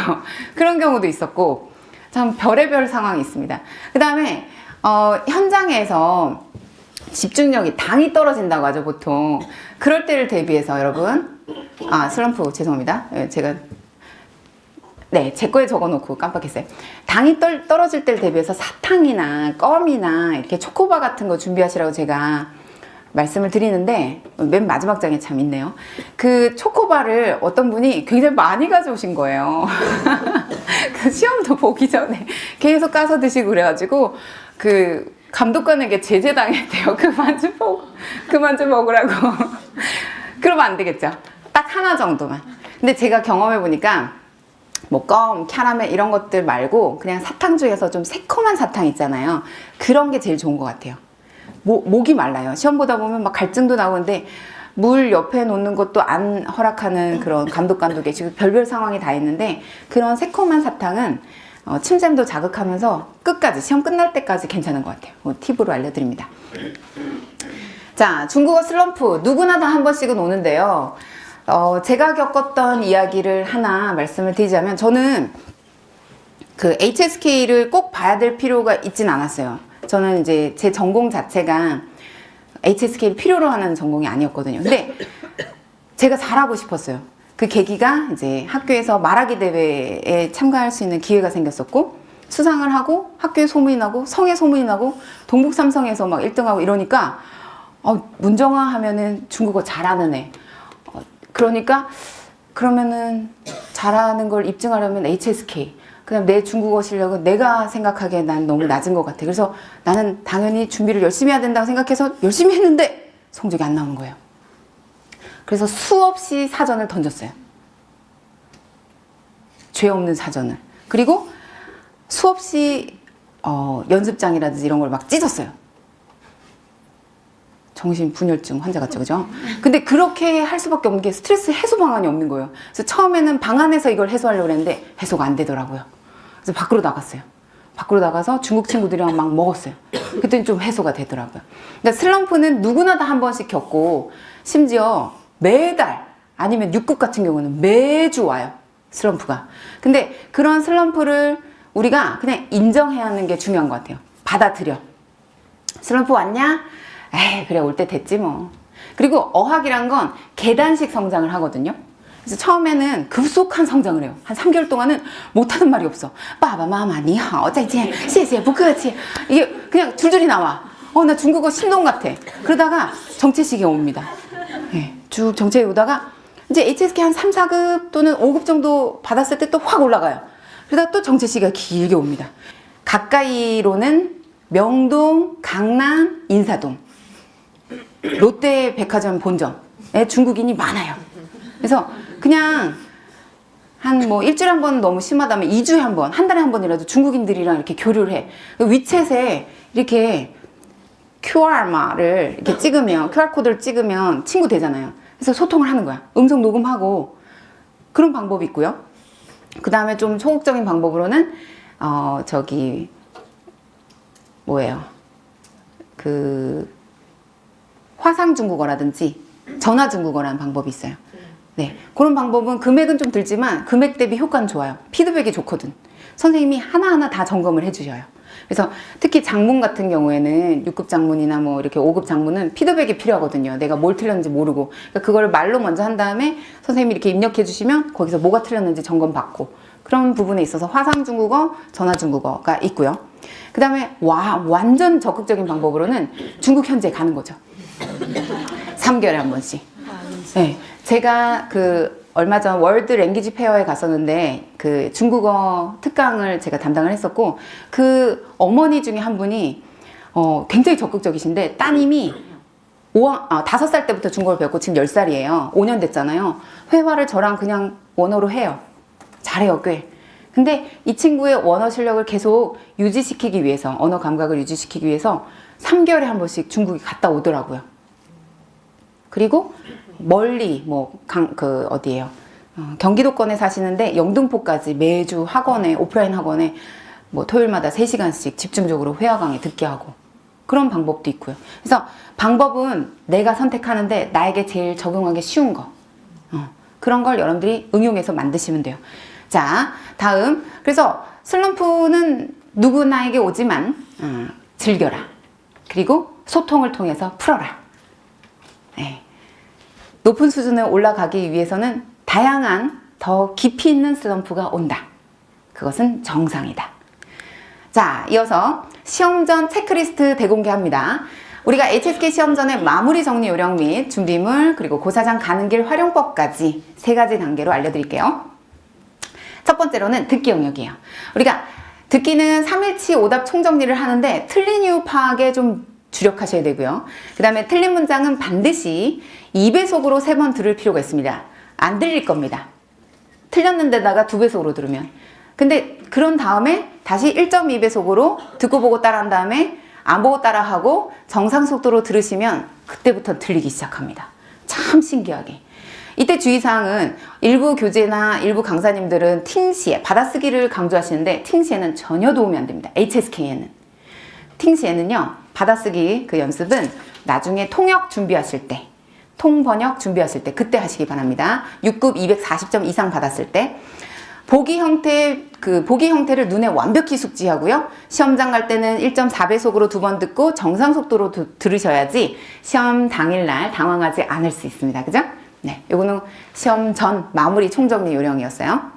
그런 경우도 있었고 참 별의별 상황이 있습니다. 그 다음에 현장에서 집중력이 당이 떨어진다고 하죠 보통. 그럴 때를 대비해서 여러분 슬럼프 죄송합니다. 제가 제 거에 적어놓고 깜빡했어요. 당이 떨어질 때를 대비해서 사탕이나 껌이나 이렇게 초코바 같은 거 준비하시라고 제가 말씀을 드리는데 맨 마지막 장에 참 있네요. 그 초코바를 어떤 분이 굉장히 많이 가져오신 거예요. 그 시험도 보기 전에 계속 까서 드시고 그래가지고 그 감독관에게 제재당했대요. 그만 좀 먹으라고. 그러면 안 되겠죠. 딱 하나 정도만. 근데 제가 경험해 보니까 뭐 껌, 캐러멜 이런 것들 말고 그냥 사탕 중에서 좀 새콤한 사탕 있잖아요. 그런 게 제일 좋은 것 같아요. 목이 말라요. 시험 보다 보면 막 갈증도 나오는데 물 옆에 놓는 것도 안 허락하는 그런 감독관도 계시고 별별 상황이 다 있는데 그런 새콤한 사탕은 침샘도 자극하면서 끝까지 시험 끝날 때까지 괜찮은 것 같아요. 팁으로 알려드립니다. 자, 중국어 슬럼프 누구나 다 한 번씩은 오는데요. 제가 겪었던 이야기를 하나 말씀을 드리자면 저는 그 HSK를 꼭 봐야 될 필요가 있진 않았어요. 저는 이제 제 전공 자체가 HSK를 필요로 하는 전공이 아니었거든요. 근데 제가 잘하고 싶었어요. 그 계기가 이제 학교에서 말하기 대회에 참가할 수 있는 기회가 생겼었고 수상을 하고 학교에 소문이 나고 성에 소문이 나고 동북 삼성에서 막 1등하고 이러니까 문정아 하면은 중국어 잘하는 애. 그러니까 그러면은 잘하는 걸 입증하려면 HSK. 그다음 내 중국어 실력은 내가 생각하기에 난 너무 낮은 것 같아. 그래서 나는 당연히 준비를 열심히 해야 된다고 생각해서 열심히 했는데 성적이 안 나오는 거예요. 그래서 수없이 사전을 던졌어요. 죄 없는 사전을. 그리고 수없이 연습장이라든지 이런 걸 막 찢었어요. 정신분열증 환자 같죠, 그죠? 근데 그렇게 할 수밖에 없는 게 스트레스 해소 방안이 없는 거예요. 그래서 처음에는 방 안에서 이걸 해소하려고 했는데 해소가 안 되더라고요. 그래서 밖으로 나갔어요. 밖으로 나가서 중국 친구들이랑 막 먹었어요. 그랬더니 좀 해소가 되더라고요. 그러니까 슬럼프는 누구나 다 한 번씩 겪고 심지어 매달 아니면 6급 같은 경우는 매주 와요. 슬럼프가. 근데 그런 슬럼프를 우리가 그냥 인정해야 하는 게 중요한 것 같아요. 받아들여. 슬럼프 왔냐? 에이, 그래, 올 때 됐지 뭐. 그리고 어학이란 건 계단식 성장을 하거든요. 그래서 처음에는 급속한 성장을 해요. 한 3개월 동안은 못하는 말이 없어. 빠바, 마마, 니하오, 짜이젠, 시에시에, 부크치. 이게 그냥 줄줄이 나와. 나 중국어 신동 같아. 그러다가 정체식이 옵니다. 네, 쭉 정체에 오다가 이제 HSK 한 3, 4급 또는 5급 정도 받았을 때 또 확 올라가요. 그러다가 또 정체시기가 길게 옵니다. 가까이로는 명동, 강남, 인사동, 롯데백화점 본점에 중국인이 많아요. 그래서 그냥 한 뭐 일주일에 한 번 너무 심하다면 2주에 한 번, 한 달에 한 번이라도 중국인들이랑 이렇게 교류를 해. 위챗에 이렇게 QR마를 이렇게 찍으면, QR코드를 찍으면 친구 되잖아요. 그래서 소통을 하는 거야. 음성 녹음하고 그런 방법이 있고요. 그 다음에 좀 소극적인 방법으로는 화상 중국어라든지 전화 중국어라는 방법이 있어요. 네, 그런 방법은 금액은 좀 들지만 금액 대비 효과는 좋아요. 피드백이 좋거든. 선생님이 하나하나 다 점검을 해주셔요. 그래서 특히 장문 같은 경우에는 6급 장문이나 뭐 이렇게 5급 장문은 피드백이 필요하거든요. 내가 뭘 틀렸는지 모르고. 그러니까 그걸 말로 먼저 한 다음에 선생님이 이렇게 입력해 주시면 거기서 뭐가 틀렸는지 점검받고. 그런 부분에 있어서 화상 중국어, 전화 중국어가 있고요. 그 다음에 완전 적극적인 방법으로는 중국 현지에 가는 거죠. 3개월에 한 번씩. 네, 제가 얼마 전 월드 랭귀지 페어에 갔었는데 그 중국어 특강을 제가 담당을 했었고 그 어머니 중에 한 분이 굉장히 적극적이신데 따님이 5살 때부터 중국어를 배웠고 지금 10살이에요. 5년 됐잖아요. 회화를 저랑 그냥 원어로 해요. 잘해요, 꽤. 근데 이 친구의 원어 실력을 계속 유지시키기 위해서, 언어 감각을 유지시키기 위해서 3개월에 한 번씩 중국에 갔다 오더라고요. 그리고 멀리 어디예요? 경기도권에 사시는데 영등포까지 매주 학원에, 오프라인 학원에 뭐 토요일마다 3시간씩 집중적으로 회화 강의 듣게 하고 그런 방법도 있고요. 그래서 방법은 내가 선택하는데 나에게 제일 적용하기 쉬운 거, 그런 걸 여러분들이 응용해서 만드시면 돼요. 자, 다음. 그래서 슬럼프는 누구나에게 오지만 즐겨라. 그리고 소통을 통해서 풀어라. 네. 높은 수준에 올라가기 위해서는 다양한 더 깊이 있는 슬럼프가 온다. 그것은 정상이다. 자, 이어서 시험 전 체크리스트 대공개합니다. 우리가 HSK 시험 전에 마무리 정리 요령 및 준비물 그리고 고사장 가는 길 활용법까지 3가지 단계로 알려드릴게요. 첫 번째로는 듣기 영역이에요. 우리가 듣기는 3일치 오답 총정리를 하는데 틀린 이유 파악에 좀 주력하셔야 되고요. 그 다음에 틀린 문장은 반드시 2배속으로 3번 들을 필요가 있습니다. 안 들릴 겁니다. 틀렸는데다가 2배속으로 들으면. 근데 그런 다음에 다시 1.2배속으로 듣고 보고 따라한 다음에 안 보고 따라하고 정상 속도로 들으시면 그때부터 들리기 시작합니다. 참 신기하게. 이때 주의사항은 일부 교재나 일부 강사님들은 팅시에 받아쓰기를 강조하시는데 팅시에는 전혀 도움이 안 됩니다. HSK에는. 팅시에는요. 받아쓰기 그 연습은 나중에 통역 준비하실 때, 통번역 준비하실 때 그때 하시기 바랍니다. 6급 240점 이상 받았을 때. 보기 형태를 눈에 완벽히 숙지하고요. 시험장 갈 때는 1.4배속으로 2번 듣고 정상 속도로 들으셔야지 시험 당일날 당황하지 않을 수 있습니다. 그죠? 네, 요거는 시험 전 마무리 총정리 요령이었어요.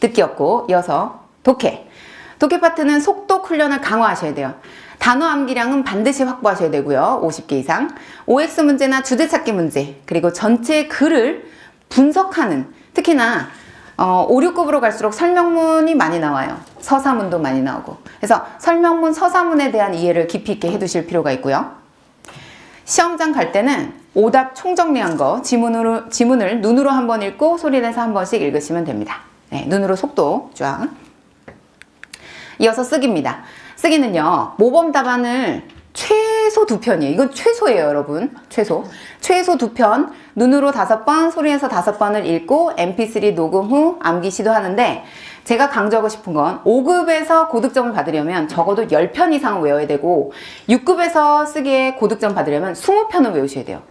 듣기였고, 이어서 독해. 독해 파트는 속독 훈련을 강화하셔야 돼요. 단어 암기량은 반드시 확보하셔야 되고요. 50개 이상. OX 문제나 주제 찾기 문제, 그리고 전체 글을 분석하는, 특히나 5, 6급으로 갈수록 설명문이 많이 나와요. 서사문도 많이 나오고. 그래서 설명문, 서사문에 대한 이해를 깊이 있게 해두실 필요가 있고요. 시험장 갈 때는 오답 총정리한 거 지문을 눈으로 한번 읽고 소리내서 한 번씩 읽으시면 됩니다. 네, 눈으로 속도 쫙. 이어서 쓰기입니다. 쓰기는요, 모범 답안을 최소 2편이에요. 이건 최소예요, 여러분. 최소 2편, 눈으로 5번, 소리내서 5번을 읽고 mp3 녹음 후 암기 시도하는데, 제가 강조하고 싶은 건 5급에서 고득점을 받으려면 적어도 10편 이상은 외워야 되고, 6급에서 쓰기에 고득점 받으려면 20편을 외우셔야 돼요.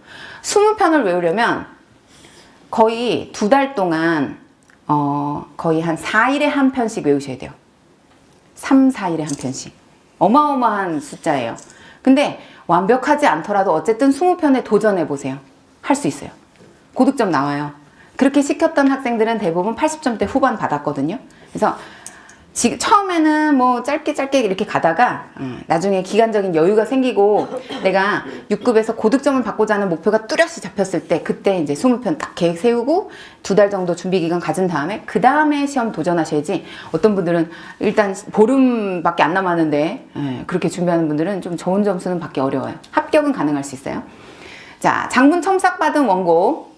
20편을 외우려면 거의 2달 동안 거의 한 4일에 한 편씩 외우셔야 돼요. 3, 4일에 한 편씩. 어마어마한 숫자예요. 근데 완벽하지 않더라도 어쨌든 20편에 도전해 보세요. 할 수 있어요. 고득점 나와요. 그렇게 시켰던 학생들은 대부분 80점대 후반 받았거든요. 그래서 지금 처음에는 뭐 짧게 이렇게 가다가 나중에 기간적인 여유가 생기고 내가 6급에서 고득점을 받고자 하는 목표가 뚜렷이 잡혔을 때 그때 이제 20편 딱 계획 세우고 2달 정도 준비 기간 가진 다음에 그 다음에 시험 도전하셔야지. 어떤 분들은 일단 보름밖에 안 남았는데 그렇게 준비하는 분들은 좀 좋은 점수는 받기 어려워요. 합격은 가능할 수 있어요. 자, 장문 첨삭받은 원고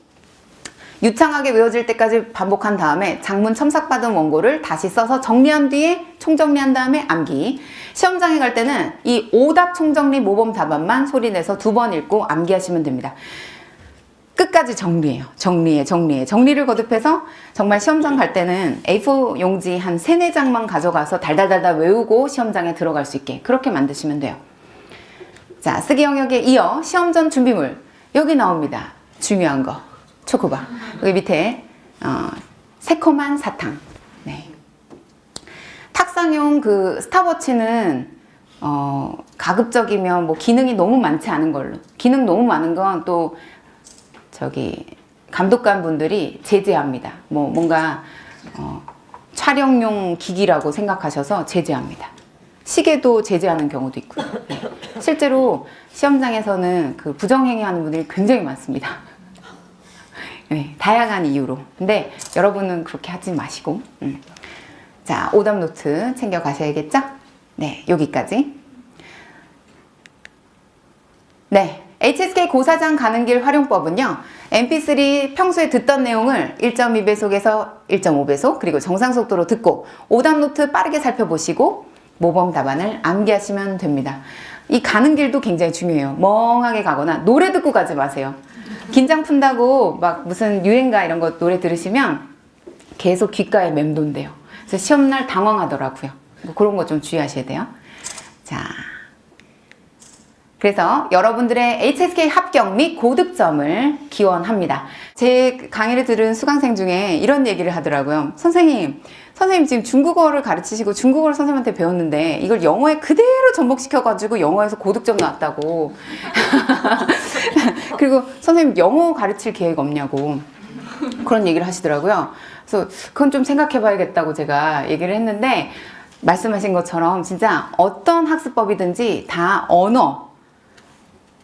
유창하게 외워질 때까지 반복한 다음에 장문 첨삭받은 원고를 다시 써서 정리한 뒤에 총정리한 다음에 암기. 시험장에 갈 때는 이 오답 총정리 모범 답안만 소리내서 2번 읽고 암기하시면 됩니다. 끝까지 정리해요. 정리를 거듭해서 정말 시험장 갈 때는 A4 용지 한 3, 4장만 가져가서 달달달달 외우고 시험장에 들어갈 수 있게 그렇게 만드시면 돼요. 자, 쓰기 영역에 이어 시험 전 준비물 여기 나옵니다. 중요한 거. 초코바. 여기 밑에 새콤한 사탕. 네. 탁상용 그 스탑워치는 가급적이면 뭐 기능이 너무 많지 않은 걸로. 기능 너무 많은 건 또 저기 감독관 분들이 제재합니다. 뭐 뭔가 촬영용 기기라고 생각하셔서 제재합니다. 시계도 제재하는 경우도 있고요. 네. 실제로 시험장에서는 그 부정행위하는 분들이 굉장히 많습니다. 네, 다양한 이유로. 근데 여러분은 그렇게 하지 마시고. 자, 오답 노트 챙겨 가셔야겠죠? 네, 여기까지. 네, HSK 고사장 가는 길 활용법은요. mp3 평소에 듣던 내용을 1.2배속에서 1.5배속 그리고 정상 속도로 듣고 오답 노트 빠르게 살펴보시고 모범 답안을 암기하시면 됩니다. 이 가는 길도 굉장히 중요해요. 멍하게 가거나 노래 듣고 가지 마세요. 긴장 푼다고 막 무슨 유행가 이런 거 노래 들으시면 계속 귓가에 맴돈대요. 그래서 시험날 당황하더라고요. 그런 거 좀 주의하셔야 돼요. 자, 그래서 여러분들의 HSK 합격 및 고득점을 기원합니다. 제 강의를 들은 수강생 중에 이런 얘기를 하더라고요. 선생님 지금 중국어를 가르치시고 중국어를 선생님한테 배웠는데 이걸 영어에 그대로 전복시켜가지고 영어에서 고득점 나왔다고. 그리고 선생님 영어 가르칠 계획 없냐고 그런 얘기를 하시더라고요. 그래서 그건 좀 생각해 봐야겠다고 제가 얘기를 했는데 말씀하신 것처럼 진짜 어떤 학습법이든지 다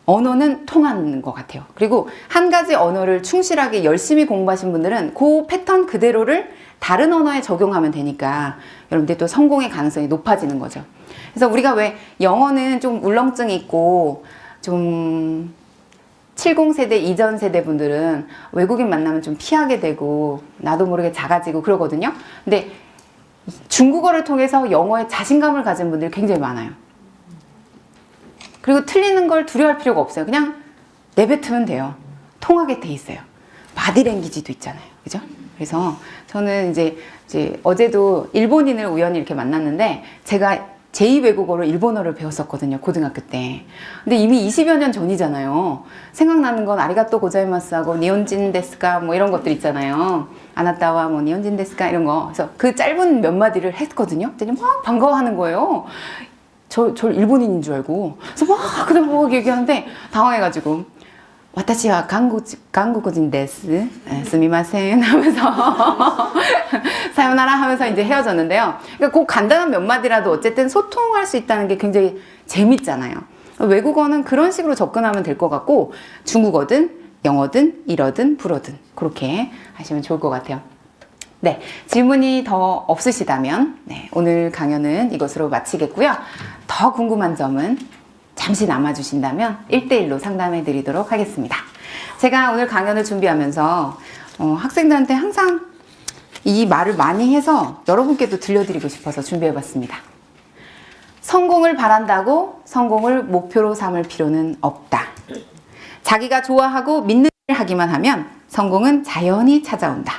언어는 통하는 것 같아요. 그리고 한 가지 언어를 충실하게 열심히 공부하신 분들은 그 패턴 그대로를 다른 언어에 적용하면 되니까 여러분들 또 성공의 가능성이 높아지는 거죠. 그래서 우리가 왜 영어는 좀 울렁증이 있고 좀 70세대 이전 세대 분들은 외국인 만나면 좀 피하게 되고 나도 모르게 작아지고 그러거든요. 근데 중국어를 통해서 영어에 자신감을 가진 분들이 굉장히 많아요. 그리고 틀리는 걸 두려워할 필요가 없어요. 그냥 내뱉으면 돼요. 통하게 돼 있어요. 바디랭귀지도 있잖아요. 그죠? 그래서 저는 이제 어제도 일본인을 우연히 이렇게 만났는데 제가 제2외국어로 일본어를 배웠었거든요. 고등학교 때. 근데 이미 20여 년 전이잖아요. 생각나는 건 아리가또 고자이마스하고 니혼진 데스까 뭐 이런 것들 있잖아요. 아나타와 뭐 니혼진 데스까 이런 거. 그래서 그 짧은 몇 마디를 했거든요. 그랬더니 막 반가워하는 거예요. 저 일본인인 줄 알고. 그래서 막 그냥 막 얘기하는데 당황해가지고 와타시와 한국인 데스 스미마센 하면서 사요나라 하면서 이제 헤어졌는데요. 그러니까 그 간단한 몇 마디라도 어쨌든 소통할 수 있다는 게 굉장히 재밌잖아요. 외국어는 그런 식으로 접근하면 될 것 같고 중국어든 영어든 일어든 불어든 그렇게 하시면 좋을 것 같아요. 네, 질문이 더 없으시다면 네, 오늘 강연은 이것으로 마치겠고요. 더 궁금한 점은 잠시 남아주신다면 1대1로 상담해 드리도록 하겠습니다. 제가 오늘 강연을 준비하면서 학생들한테 항상 이 말을 많이 해서 여러분께도 들려드리고 싶어서 준비해 봤습니다. 성공을 바란다고 성공을 목표로 삼을 필요는 없다. 자기가 좋아하고 믿는 일을 하기만 하면 성공은 자연히 찾아온다.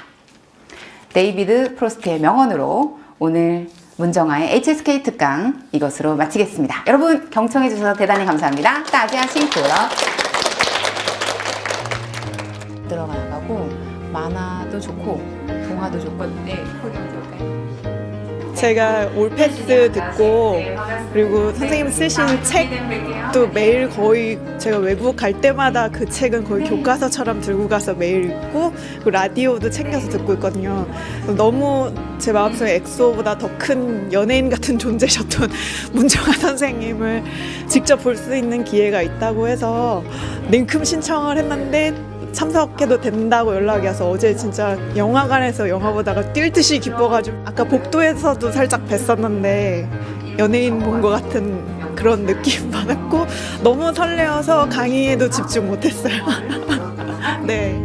데이비드 프로스트의 명언으로 오늘 문정아의 HSK 특강 이것으로 마치겠습니다. 여러분 경청해 주셔서 대단히 감사합니다. 따지아 싱크러 들어가고 만화도 좋고 동화도 좋고 네, 제가 올패스 듣고 그리고 선생님 쓰신 책도 매일 거의 제가 외국 갈 때마다 그 책은 거의 교과서처럼 들고 가서 매일 읽고 그리고 라디오도 챙겨서 듣고 있거든요. 너무 제 마음속에 엑소보다 더 큰 연예인 같은 존재셨던 문정아 선생님을 직접 볼 수 있는 기회가 있다고 해서 냉큼 신청을 했는데 참석해도 된다고 연락이 와서 어제 진짜 영화관에서 영화 보다가 뛸 듯이 기뻐가지고 아까 복도에서도 살짝 뵀었는데 연예인 본 것 같은 그런 느낌 받았고 너무 설레어서 강의에도 집중 못했어요. 네.